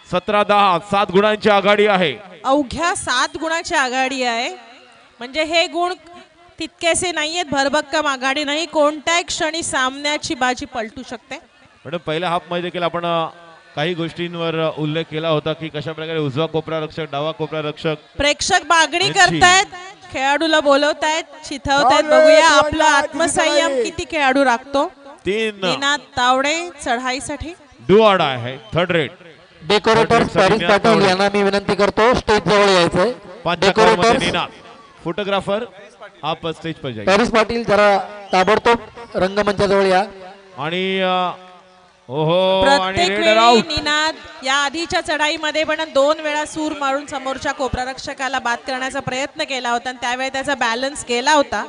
17-10 7 गुणांची आघाडी आहे. अवघ्या 7 गुणाची आघाडी आहे. म्हणजे हे गुण तितकेसे नाहीयेत, भरभक्कम आघाडी नाही, कोणत्याही क्षणी सामन्याची बाजी पलटू शकते. पण पहिल्या हाफ मध्ये देखील आपण काही गोष्टींवर उल्लेख केला होता की कशा प्रकारे उजवा कोपरा रक्षक डावा कोपरा रक्षक प्रेक्षक मागणी यांची- करतायत, खेळाडूला बोलवतायत, चिथवतायत. बघूया आपलं आत्मसंयम किती खेळाडू राखतो. 3 निनाद तावडे चढाईसाठी. डू ऑर डाय आहे third raid. Decorators Paris Patil यांना मी विनंती करतो स्टेज जवळ यायचंय. 5 मध्ये डेकोरेटर्स निनाद. फोटोग्राफर आप स्टेज पर जाइए. पॅरिस पाटील जरा ताबडतोब रंगमंचाजवळ या. आणि ओहो आणि प्रत्येक रेडर वेळी आउट. निनाद या आधीच्या चढाईमध्ये पण 2 वेळा सूर मारून समोरच्या कोपरा रक्षकाला बाद करण्याचा प्रयत्न केला होता आणि त्यावेळी त्याचा बॅलन्स गेला होता.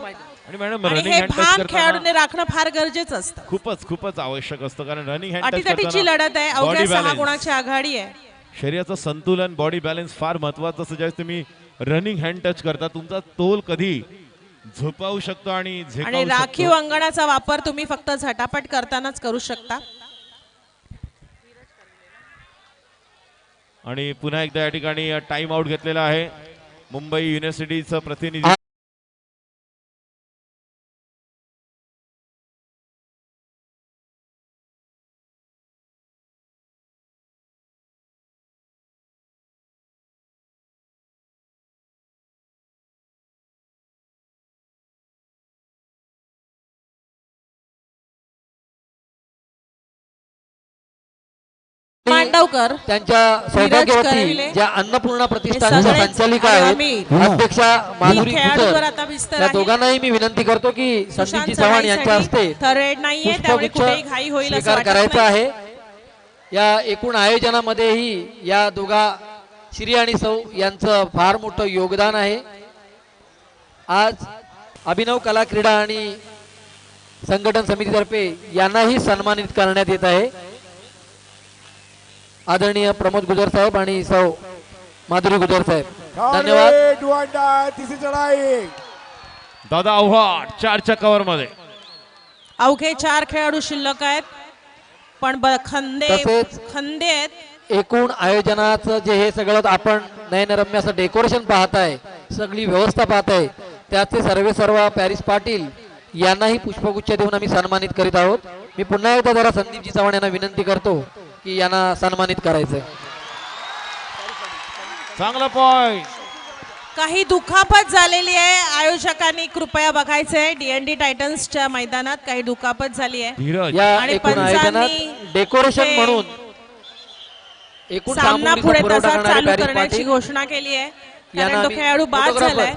आणि मॅडम आणि रनिंग हे हँड टच भान करताना खेळाडूने राखणं फार गरजेचं असतं. खूपच आवश्यक असतं कारण रनिंग हँड टच अटीतटीची लढत आहे. अवघ्या बॉडी 6 बॅलन्स गुणाची आघाडी आहे. शरीराचं संतुलन बॉडी बॅलन्स फार महत्वाचं असतं. ज्यावेळेस तुम्ही रनिंग हँड टच करता तुमचा तोल कधी झोपावू शकतो आणि आणि झेकावू राखीव शकतो. अंगणाचा वापर तुम्ही फक्त झटापट करतानाच करू शकता. आणि पुन्हा एकदा या ठिकाणी टाइम आउट घेतलेला आहे मुंबई युनिव्हर्सिटीचं प्रतिनिधी. मांडवकर त्यांच्या करविले. सौभाग्यवती ज्या अन्नपूर्णा प्रतिष्ठानच्या सगळेच संचालिका आणि आहेत आम्ही- अध्यक्षा माधुरी खेळाडूवर कुतर, आता विस्तार या आहे. दोघांनाही मी विनंती करतो की संदीपजी चव्हाण यांच्या हस्ते थर्ड नाहीये त्यामुळे पुष्पगुच्छ कुठेही घाई होईल असं स्वीकार वाटत करायचा नाही. आहे. या एकूण आयोजनामध्येही या दोघा श्री आणि सौ यांचं फार मोठं योगदान आहे. आज अभिनव कला क्रीडा आणि संघटन समितीतर्फे यांनाही सन्मानित करण्यात येत आहे. आदरणीय प्रमोद गुजर साहेब आणि सौ माधुरी गुजर साहेब धन्यवाद. तिसरी चढाई दादा आव्हाड 4च्या कव्हर मध्ये. अवघे 4 खेळाडू शिल्लक आहेत पण खंदे तसेच आहेत. एकूण आयोजनाचं जे हे सगळं आपण नयनरम्य असं डेकोरेशन पाहताय, सगळी व्यवस्था पाहताय, त्याचे सर्व पॅरिस पाटील यांनाही पुष्पगुच्छ देऊन आम्ही सन्मानित करीत आहोत. मी पुन्हा एकदा जरा संदीपजी चव्हाण यांना विनंती करतो की यांना सन्मानित करायचंय. चांगला पॉइंट. काही दुखापत झालेली आहे. आयोजकांनी कृपया बघायचंय. DND टायटन्सच्या मैदानात काही दुखापत झाली आहे. धीरज या आणि एकूण आयोजनात पंचांनी डेकोरेशन ते म्हणून एकूण सामना सामुग्रीचा पुढे पुरवठा तसा करणारे चालू पॅरिस करण्याची पाटील घोषणा केली आहे. यांना कारण तो आम्ही खेळाडू बाद फोटोग्राफर- झालाय.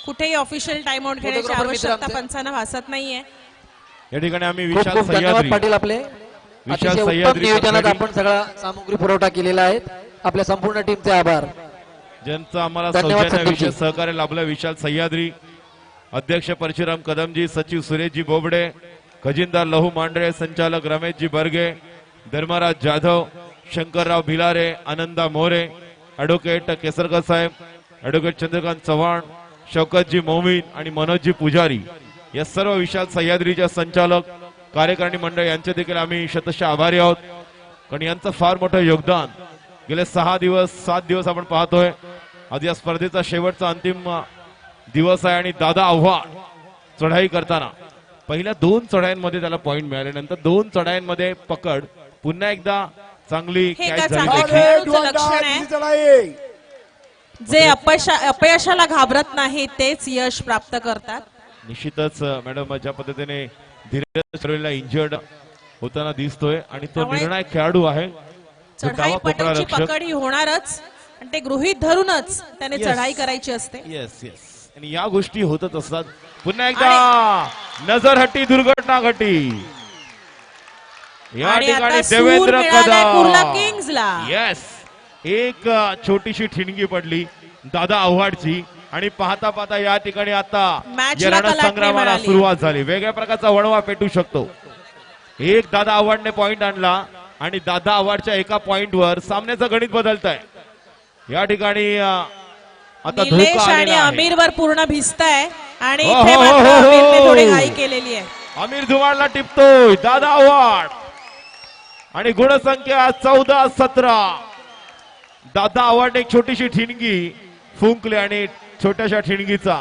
कुठेही ऑफिशियल टाइम आउट घेण्याची फोटोग्राफर मित्र आवश्यकता आमचे. पंचांना भासत नाहीये. या ठिकाणी आम्ही खूप विशाल खूप धन्यवाद सह्याद्री पाटील आपले. विशाल अतिशय उत्तम सह्याद्री नियोजनात कटलरी. आपण सगळा सामुग्री पुरवठा केलेला आहे. आपल्या संपूर्ण टीमचे आभार. ज्यांचं आम्हाला धन्यवाद सौजन्य संदीपजी. सहकार्य लाभलं. विशाल सह्याद्री, अध्यक्ष परशुराम कदमजी, सचिव सुरेशजी बोबडे, खजिनदार लहू मांडरे, संचालक रमेशजी बर्गे, धर्मराज जाधव, शंकरराव भिलारे, आनंदा मोरे, ॲडव्होकेट केसरकर साहेब, ॲडव्होकेट चंद्रकांत चव्हाण, शौकतजी मोमीन आणि मनोजजी पुजारी या सर्व विशाल सह्याद्रीच्या संचालक कार्यकारिणी मंडळ यांचे देखील आम्ही शतशः आभारी आहोत. कारण यांचं फार मोठं योगदान गेले 7 दिवस आपण पाहतोय. आज या स्पर्धेचा शेवटचा अंतिम दिवस आहे आणि दादा आव्हाड चढाई करताना पहिल्या 2 चढाईमध्ये त्याला पॉइंट मिळाले, नंतर 2 चढाईमध्ये पकड, पुन्हा एकदा चांगली हे कॅच का झाली चांगलं देखील. खेळाडूचं लक्षण आहे. जे अपयशाला घाबरत नाही तेच यश प्राप्त करतात. निश्चितच मॅडम ज्या पद्धतीने धीरज सर्वेला इंजर्ड होताना दिसतोय आणि तो त्यामुळे निर्णायक खेळाडू आहे. तो डावा कोपरा चढाईपटूची रक्षक. पकड ही होणारच आणि ते गृहीत धरूनच त्याने Yes. चढाई करायची असते. येस येस आणि या गोष्टी होतच असतात. पुन्हा एकदा नजरहट्टी दुर्घटना घटी. या आणि ठिकाणी आता सूर देवेंद्र मिळालाय कुर्ला कदम. किंग्जला. येस एक छोटीशी ठिणगी पडली दादा आव्हाडची आणि पाहता पाहता या ठिकाणी आता Match या ला कलाटणी रणसंग्रामाला मिळाली. सुरुवात झाली. वेगळ्या प्रकारचा वणवा पेटू शकतो. एक दादा आव्हाडने पॉइंट आणला आणि दादा आव्हाडच्या एका पॉइंटवर सामन्याचं गणित बदलत आहे. या ठिकाणी आता निलेश धोका आणि आलेला आहे. अमीरवर पूर्ण भिजताय आणि हो, इथे हो, मात्र हो, हो. अमीरने थोडी घाई केलेली आहे. अमीर धुमाळला टिपतोय दादा आव्हाड आणि गुणसंख्या 14-17. दादा आव्हाडने एक छोटीशी ठिणगी फुंकली आणि छोट्याशा ठिणगीचा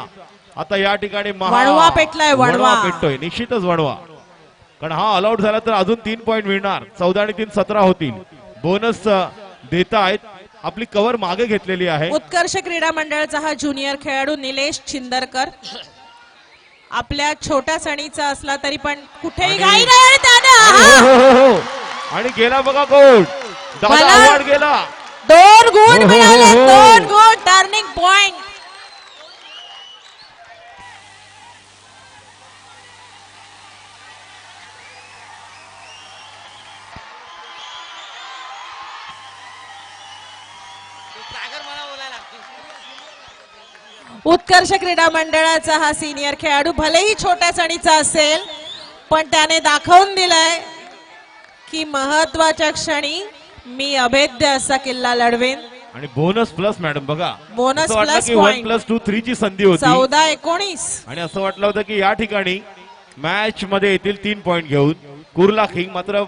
आता या ठिकाणी वणवा पेटलाय, वणवा. पेटतोय. निश्चितच वणवा, कारण हा ऑलआउट झाला तर अजून 3 पॉइंट मिळणार. 14 आणि 3 17 होतील. बोनस देता आहेत. आपली कव्हर मागे घेतलेली आहे. उत्कर्ष क्रीडा मंडळाचा हा ज्युनियर खेळाडू निलेश छिंदरकर आपल्या छोट्या सणीचा असला तरी पण कुठेही आणि- घाई नाही. आणि दादा हो, हो, हो, हो. आणि गेला बघा कोण, दादा मला- आव्हाड गेला. 2 गुण हो, हो, मिळाले. हो. 2 गुण टर्निंग पॉइंट. उत्कर्ष क्रीडा मंडळाचा हा सिनियर खेळाडू भलेही छोट्या सणीचा असेल पण त्याने दाखवून दिलंय की महत्वाच्या क्षणी मी अभेद्य असा किल्ला लढवेन. आणि बोनस प्लस मॅडम बघा, बोनस असं वाटलं प्लस की 1 पॉइंट. + 2 3 ची संधी होती 14-19. आणि असं वाटलं होतं की या ठिकाणी मॅच मध्ये येतील 3 पॉइंट घेऊन कुर्ला किंग. मात्र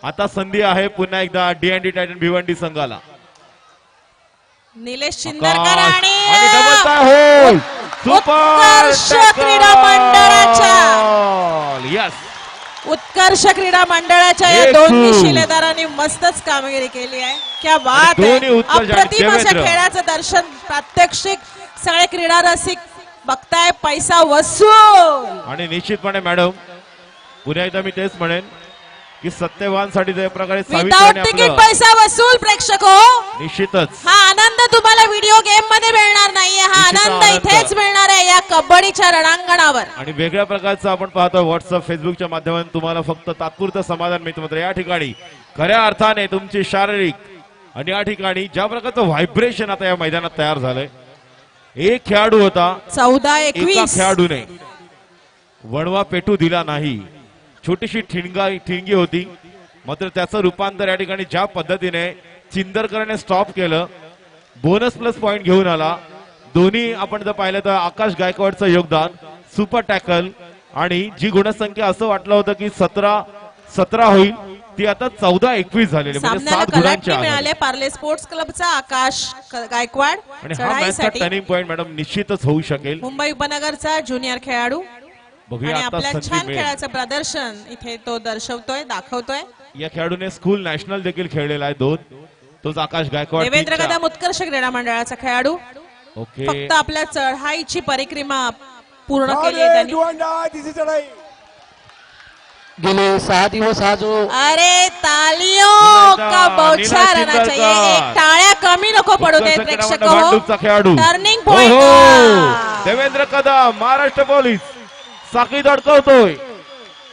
आता संधी आहे पुन्हा एकदा डी टायटन भिवंडी संघाला. निलेश छिंदरकर आणि डबल टाय होल. उत्कर्ष क्रीडा मंडळाच्या यस, उत्कर्ष क्रीडा मंडळाच्या या एक दोन्ही सूर. शिलेदारांनी मस्तच कामगिरी केली आहे. क्या बात दोन्ही आहे. उत्कर्ष आणि अप्रतिम अशा देवेंद्र. खेळाचं दर्शन प्रात्यक्षिक सगळे क्रीडा रसिक बघताय. पैसा वसूल. आणि निश्चितपणे मॅडम पुन्हा एकदा मी तेच म्हणेन की सत्यवानसाठी ज्या प्रकारे विदाउट सावित्र्याने तिकीट आपलं पैसा वसूल. प्रेक्षक हो, निश्चितच हा आनंद तुम्हाला व्हिडिओ गेम मध्ये मिळणार नाहीये. हा निश्चित आनंद आनंद. इथेच मिळणार आहे या कबड्डीच्या रणांगणावर. आणि वेगळ्या प्रकारचं आपण पाहतो व्हॉट्सअप फेसबुकच्या माध्यमातून तुम्हाला फक्त तात्पुरतं समाधान मिळतं. मात्र या ठिकाणी खऱ्या अर्थाने तुमची शारीरिक आणि या ठिकाणी ज्या प्रकारचं व्हायब्रेशन आता या मैदानात तयार झालंय. एक खेळाडू होता, 14-21. एका खेळाडूने वणवा पेटू दिला नाही. छोटीशी ठिणगी होती, मात्र त्याचं रूपांतर या ठिकाणी ज्या पद्धतीने चिंदरकरने स्टॉप केलं, बोनस प्लस पॉइंट घेऊन आला. दोन्ही आपण जर पाहिलं तर आकाश गायकवाडचं योगदान, सुपर टॅकल आणि जी गुणसंख्या असं वाटलं होतं की 17 होईल ती आता 14-21 झालेली, म्हणजे सामन्याला 7 कलाटणी गुणांच्या मिळाले पार्ले स्पोर्ट्स क्लबचा आकाश गायकवाड. आणि हा मॅचचा चढाईसाठी टर्निंग पॉइंट मॅडम निश्चितच होऊ शकेल. मुंबई उपनगरचा ज्युनियर खेळाडू बघूया आणि आता आपल्या संधी छान मिळेल. खेळाचं प्रदर्शन इथे तो दर्शवतोय, दाखवतोय. या खेळाडूने स्कूल नॅशनल देखील खेळलेला आहे 2. तोच आकाश गायकवाड देवेंद्र टीमच्या. कदम उत्कर्ष क्रीडा मंडळाचा खेळाडू. ओके, फक्त आपल्या चढाईची परिक्रमा पूर्ण केली आहे त्यांनी. गेले 6 दिवस हा जो अरे तालियों निनादा, का बौछार निनाद आना चाहिए. चिंदरकर. एक टाळ्या कमी नको पडू दे उत्कर्ष प्रेक्षक क्रीडा मंडळ भांडूपचा खेळाडू. टर्निंग हो, पॉइंट. हो. देवेंद्र कदम महाराष्ट्र पोलीस साखळी अडकवतोय.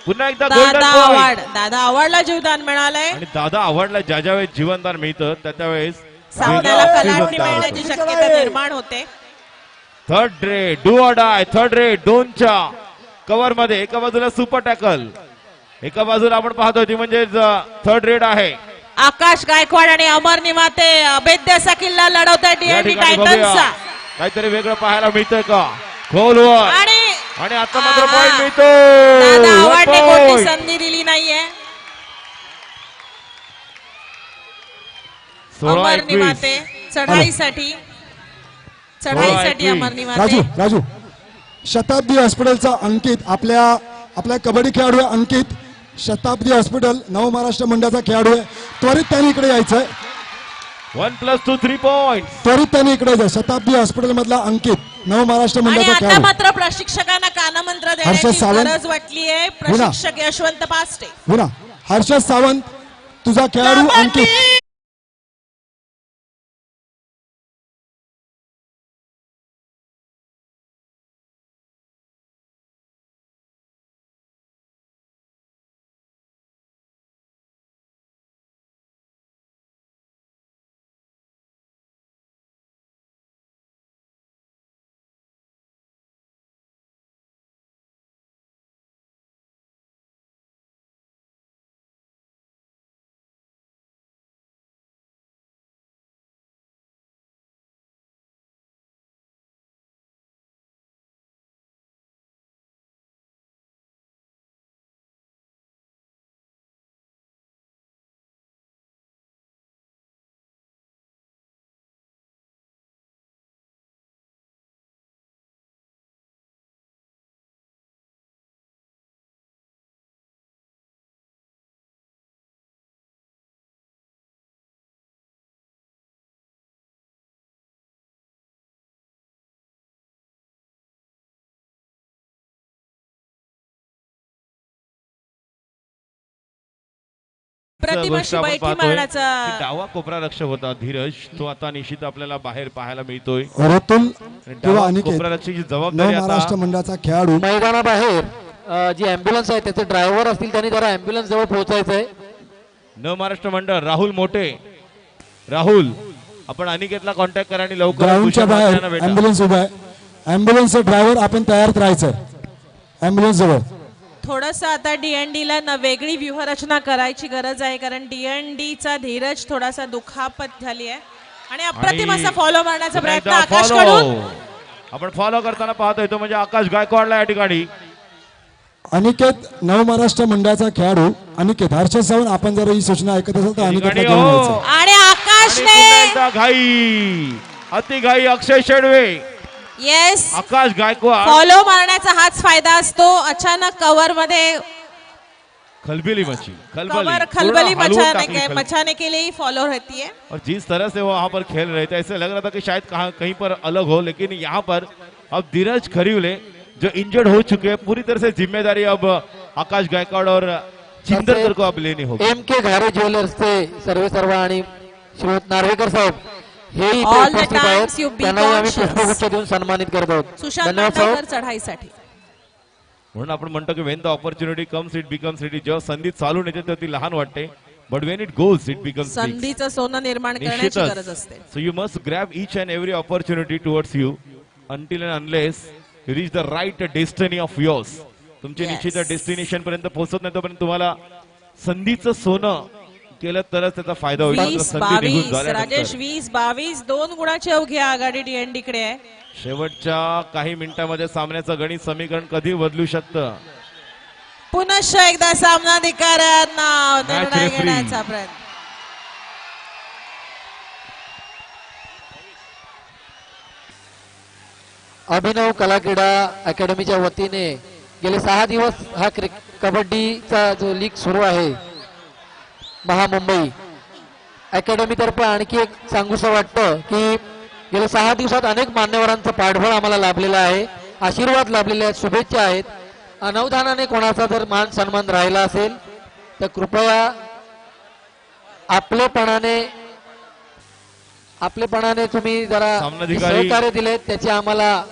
पुन्हा एकदा दादा गोल्डन आव्हाड. पॉइंट. दादा आव्हाडला जीवदान मिळालंय. आणि दादा आवडला ज्या ज्या वेळेस जीवनदान मिळतं त्या वेळेस सामन्याला वेगळा कलाटणी जीवनदान मिळण्याची होतं. शक्यता निर्माण होते. Third raid do or die. Third raid 2च्या कव्हर मध्ये एका बाजूला सुपर टॅकल, एका बाजूला आपण पाहतो ती म्हणजे थर्ड रेड आहे. आकाश गायकवाड आणि अमर निमाते अभेद्य असा किल्ला लढवतात या डीएनडी ठिकाणी बघूया टायटन्सचा. काहीतरी वेगळं पाहायला मिळतंय का खोलवर. आणि आता मात्र आहा. पॉइंट मिळतो. दादा आव्हाडने कोणती point. संधी दिली नाहीये. 16-21. अमर निमाते चढाईसाठी अमर निमाते. राजू शताब्दी हॉस्पिटलचा अंकित आपल्या कबड्डी खेळाडू आहे. अंकित शताब्दी हॉस्पिटल नव महाराष्ट्र मंडळाचा खेळाडू आहे. त्वरित त्यांनी इकडे यायचंय. 1 + 2 3 पॉइंट. त्वरित त्यांनी इकडे यायचं. शताब्दी हॉस्पिटल मधला अंकित नव महाराष्ट्र आणि मंडळाचा आता खेळाडू. मात्र प्रशिक्षकांना कानमंत्र हर्षद देण्याची सावंत. गरज वाटली आहे. प्रशिक्षक यशवंत पास्टे. हो ना, हर्षद सावंत तुझा खेळाडू अंकित. अप्रतिम गोष्ट अशी आपण बैठी पाहतोय मारण्याचा की डावा कोपरा रक्षक होता धीरज, तो आता निश्चित आपल्याला बाहेर पाहायला मिळतोय. रतुल डावा किंवा अनिकेत कोपरा रक्षकाची नव जबाबदारी महाराष्ट्र आता मंडळाचा खेळाडू मैदानाबाहेर जी अँब्युलन्स आहे त्याचे ड्रायव्हर असतील त्यांनी जरा अँब्युलन्स जवळ पोहोचायचं आहे. न महाराष्ट्र मंडळ राहुल मोठे. राहुल, आपण अनिकेतला कॉन्टॅक्ट करा आणि लवकर ग्राउंडच्या बाहेर अँब्युलन्स उभा आहे. अँब्युलन्स ड्रायव्हर आपण तयार राहायचं अँब्युलन्स जवळ. थोडस आता डीएनडी ला वेगळी व्यूहरचना करायची गरज आहे, कारण डीएनडी चा धीरज थोडासा दुखापत झाली आहे आणि अप्रतिम असा फॉलो मारण्याचा प्रयत्न आकाशकडून. आपण फॉलो करताना पाहतोय तो म्हणजे आकाश गायकवाडला या ठिकाणी. अनिकेत नव महाराष्ट्र मंडळाचा खेळाडू अनिकेत हर्षद सावंत, आपण जर ही सूचना ऐकत असाल तर अनिकेतला ठिकाणी घेऊन हो. यायचं. आणि आणि आकाशने पुन्हा एकदा घाई, अति घाई अक्षय शेडवे, येस आकाश गायकवाड. फॉलो मारण्याचा हाच फायदा असतो. अचानक कव्हर मध्ये खलबली मची, कवर पूर्ण खलबली हलवून टाकली खलबली. मचाने के लिए फॉलो रहती है. और जिस तरह से वो वहाँ पर खेल रहे थे ऐसे लग रहा था कि शायद कहीं पर अलग हो, लेकिन यहाँ पर अब धीरज खरीवले जो इंजर्ड हो चुके हैं, पूरी तरह से जिम्मेदारी अब आकाश गायकवाड और चिंदरकर को अब लेनी होगी. MK घारे ज्वेलर्सचे सर्व आणि श्रीमत नार्वेकर साहेब हे इथे All the उपस्थित times आहेत. you be त्यांनाही आम्ही conscious. पुष्पगुच्छ देऊन सन्मानित करत आहोत. सुशांत धन्यवाद साहेब. नांदगावकर चढाईसाठी. म्हणून आपण म्हणतो की when the opportunity comes it becomes it. जेव्हा संधी चालून येते तेव्हा ती लहान वाटते, but when it goes it becomes संधीचं सोनं निर्माण करण्याची गरज असते. So you must grab each and every opportunity towards you until and unless you reach the right destiny of yours. तुमचे Yes. निश्चित डेस्टिनेशन पर्यंत पोहोचत नाही तोपर्यंत तुम्हाला संधीचं सोनं केलं तरच त्याचा फायदा होईल. मात्र 20 संधी निघून 22 राजेश झाल्यानंतर 20 22 2 गुणाची अवघी आघाडी डीएनडी कडे आहे. शेवटच्या काही मिनिटांमध्ये सामन्याचं गणित समीकरण कधी बदलू शकतं. पुनश्च एकदा सामनाधिकाऱ्यांना निर्णय referee. घेण्याचा प्रयत्न. अभिनव कला क्रीडा अकॅडमीच्या वतीने गेले 6 दिवस हा कबड्डीचा जो लीग सुरू आहे महामुंबई अकॅडमी तर्फे आणखी एक सांगूसं वाटतं की गेल्या 6 दिवसात अनेक मान्यवरांचं पाठबळ आम्हाला लाभलेलं आहे, आशीर्वाद लाभलेले आहेत, शुभेच्छा आहेत. अनवधानाने कोणाचा जर मान सन्मान राहिला असेल तर कृपया आपलेपणाने तुम्ही जरा सामनाधिकारी- सहकार्य दिले त्याची आम्हाला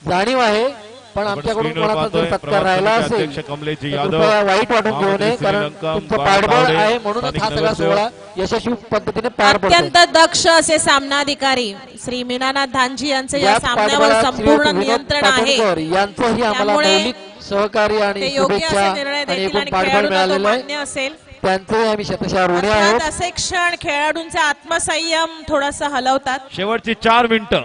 जाणीव आहे, पण आमच्याकडून स्क्रीनवर कोणाचा जर पाहतोय सत्कार प्रभात राहिला समिती असेल अध्यक्ष कमलेशजी तर यादव, कृपया वाईट वाटून घेऊ नये, महामंत्री कारण श्रीलंकन, तुमचं बाळा पाठबळ तावडे, आहे म्हणूनच स्थानिक हा सगळा नगरसेवक. सोहळा यशस्वी पद्धतीने पार पडतो. अत्यंत दक्ष असे सामनाधिकारी श्री मीनानाथ धानजी यांचे या याच सामन्यावर पाठबळात संपूर्ण श्रीयुत विनोद नियंत्रण आहे. पाटणकर यांचंही आम्हाला त्यामुळे मौलिक सहकार्य ते आणि योग्य शुभेच्छा असे निर्णय आणि देतील एकूण आणि पाठबळ खेळाडूंना तो मिळालेलं आहे. मान्य असेल. त्यांचे आम्ही शतशः ऋणी अर्थात आहोत. असे क्षण खेळाडूंचा आत्मसंयम थोडासा हलवतात. शेवटची 4 मिनिटं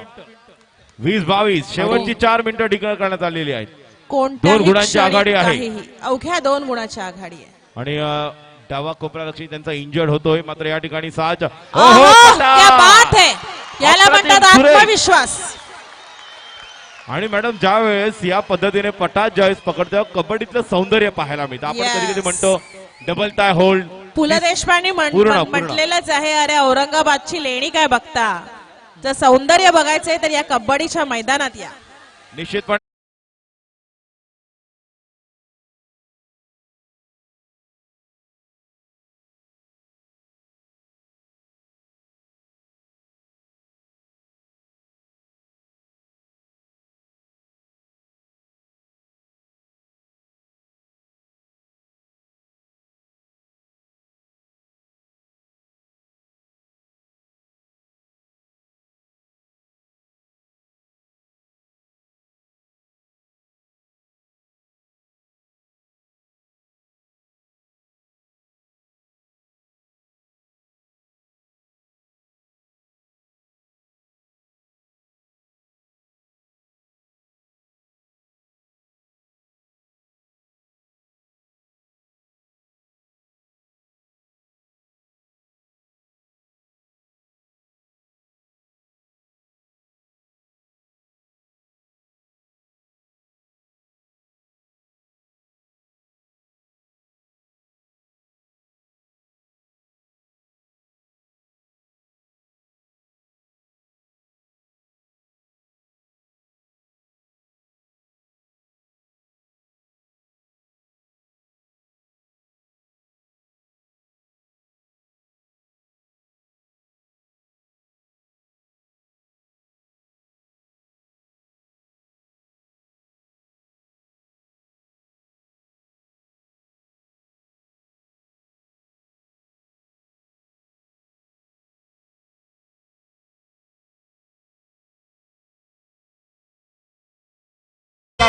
20-22 शेवटची 4 मिनिटं डिक्लेअर करण्यात आलेली आहेत. कोणत्याही 2 गुणांची क्षणी आघाडी आहे. काहीही. अवघ्या 2 गुणाची आघाडी आहे. आणि डावा कोपरा रक्षक त्यांचा इंजर्ड होतोय, मात्र या ठिकाणी साज ओहो, क्या बात है. याला अप्रतिम म्हणतात सुरेख. आत्मविश्वास. आणि मॅडम ज्या वेळेस या पद्धतीने पटात ज्यावेळेस पकडतो कबड्डीतलं सौंदर्य पाहायला मिळतं. आपण Yes. कधी कधी म्हणतो डबल टाय होल्ड. पु ल देशपांडे पूर्ण. म्हटलेलंच आहे, अरे औरंगाबादची लेणी काय बघता, जर सौंदर्य बघायचंय तर या कबड्डीच्या मैदानात या. निश्चितपणे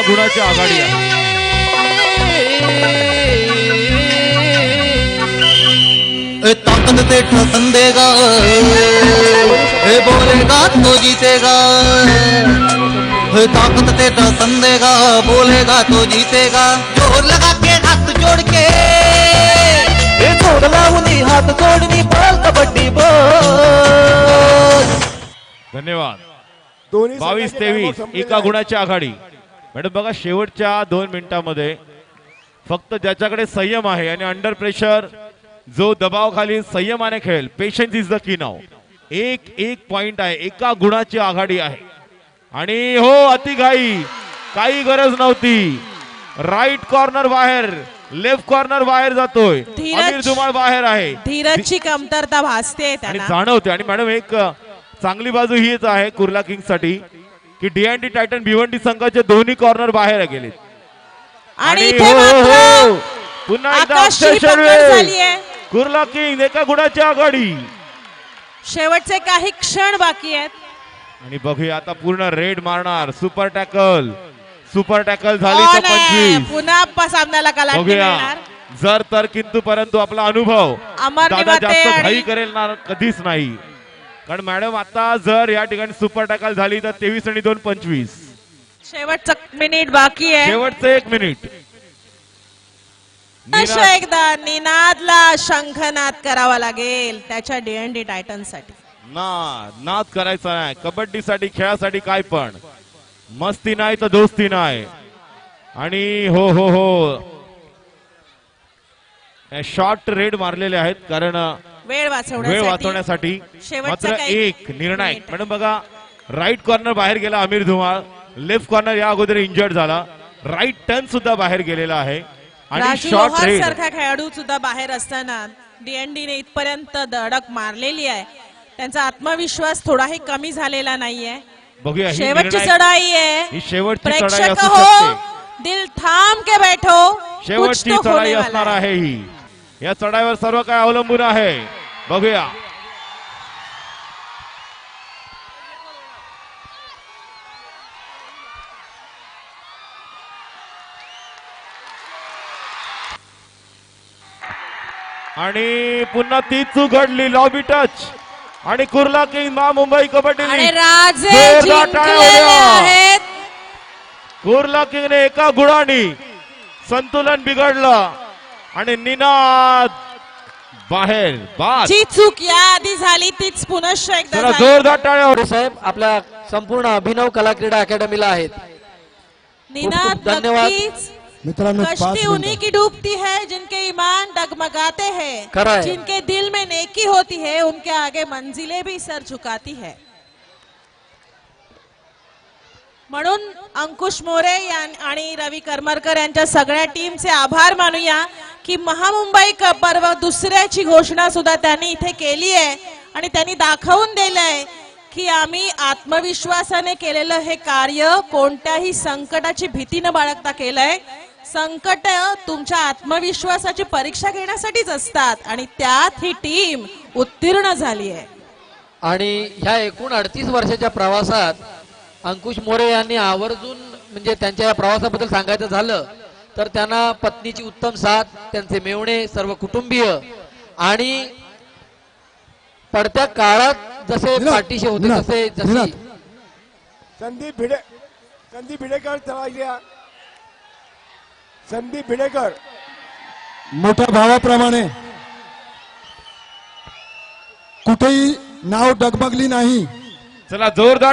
गुणाची आघाडी आहे. ताकत से ठसन देगा, बोलेगा तो जीतेगा, ताकत से ठसन देगा, बोलेगा तो जीतेगा, जोर लगा के हाथ जोड़ के, जोर लावनी हाथ जोड़नी, बोल कबड्डी बोल. धन्यवाद. दोन्ही 22-23 एका गुणाची आघाडी. मॅडम बघा, शेवटच्या 2 मिनिटांमध्ये फक्त ज्याच्याकडे संयम आहे आणि अंडर प्रेशर जो दबावाखाली संयमाने खेळेल, पेशन्स इज द की नाव. एक पॉइंट आहे, एका गुणाची आघाडी आहे. आणि हो, अतिघाई, काही गरज नव्हती. राईट कॉर्नर बाहेर, लेफ्ट कॉर्नर बाहेर जातोय, धीरज- अमीर धुमाळ बाहेर आहे. धीरजची कमतरता भासते आणि त्यांना. जाणवते. आणि मॅडम एक चांगली बाजू हीच आहे कुर्ला किंग्स साठी की D&D टायटन भिवंडी संघाचे दोन्ही कॉर्नर बाहेर गेलेत. आणि आणि इथे हो, मात्र हो, पुन्हा एकदा आकाशची अक्षय पकड शर्वे. झालीये. कुर्ला किंग्स एका गुणाची आघाडी. शेवटचे काही क्षण बाकी आहेत. आणि बघूया आता पूर्ण रेड मारणार. सुपर टॅकल झाली हो तर नाही, 25. पुन्हा सामन्याला कलांटी बघूया मिळणार. जर तर किंतु परंतु आपला अनुभव अमर दादा निवाते जास्त आणि- घाई करेल ना कधीच नाही. कारण मॅडम आता जर या ठिकाणी सुपर टॅकल झाली तर 23 आणि 2 25. शेवटचं मिनिट बाकी आहे. शेवटचं 1 मिनिट. अशा एकदा निनादला शंखनाद करावा लागेल त्याच्या D&D टायटन साठी. नाद करायचा नाही. कबड्डीसाठी, खेळासाठी काय पण. मस्ती नाही तर दोस्ती नाही. आणि हो हो हो, शॉर्ट रेड मारलेले आहेत कारण वेळ वेळ वाचवण्यासाठी. शेवटचा मात्र काही एक निर्णायक. मिनिट. मॅडम बघा, राईट कॉर्नर बाहेर गेला अमीर धुमाळ, लेफ्ट कॉर्नर या अगोदर इंजर्ड झाला, राईट टर्न सुद्धा बाहेर गेलेला आहे. आणि राजू शॉर्ट लोहार रेड. सारखा खेळाडू सुद्धा बाहेर असताना D&D ने इथपर्यंत धडक मारलेली आहे. त्यांचा आत्मविश्वास थोडाही कमी झालेला नाहीये. बघूया ही शेवटची निर्णायक- चढाई आहे. ही शेवटची चढाई प्रेक्षक असू हो, शकते. दिल थांब के बैठो, शेवटची कुछ तो चढाई होने वाला असणार है. आहे ही. या चढाईवर सर्व काय अवलंबून आहे बघूया. आणि पुन्हा ती चूक घडली, लॉबी टच. आणि कुर्ला किंग मुंबई कबड्डी आणि लीग. राजे जोरदार टाळ्या जिंकलेले होत्या. आहेत. कुर्ला किंगने एका गुणाने संतुलन बिघडलं आणि निनाद बाहेर बाद. जी चूक या आधी झाली तीच पुनश्च एकदा चला झाली. जोरदार टाळ्या होत्या. साहेब आपल्या संपूर्ण अभिनव कला क्रीडा अकॅडमीला आहेत. निनाद खूप धन्यवाद. नक्कीच मित्रांनो 5 कश्ती उन्हीं मिनिट की डूबती है जिनके ईमान डगमगाते हैं, खरा है. जिनके दिल में नेकी होती है उनके आगे मंजिलें भी सर झुकाती है. म्हणून अंकुश मोरे आणि रवी करमरकर यांच्या सगळ्या टीमचे आभार मानूया की महामुंबई पर्व दुसऱ्याची घोषणा सुद्धा त्यांनी इथे केली आहे आणि त्यांनी दाखवून दिलंय की आम्ही आत्मविश्वासाने केलेलं हे कार्य कोणत्याही संकटाची भीती न बाळगता केलंय. संकट तुमच्या आत्मविश्वासाची परीक्षा घेण्यासाठीच असतात आणि त्यात ही टीम उत्तीर्ण झाली आहे. आणि ह्या एकूण 38 वर्षाच्या प्रवासात अंकुश मोरे यांनी आवर्जून म्हणजे त्यांच्या या प्रवासाबद्दल सांगायचं झालं तर त्यांना पत्नीची उत्तम साथ, त्यांचे मेवणे, सर्व कुटुंबीय आणि पडत्या काळात जसे निनाद, पाठीशी होते निनाद, तसे निनाद. जशी संदीप भिडेकर चला गया. संदीप भिडेकर मोठ्या भावाप्रमाणे कुठेही नाव डगमगली नाही. चला जोरदार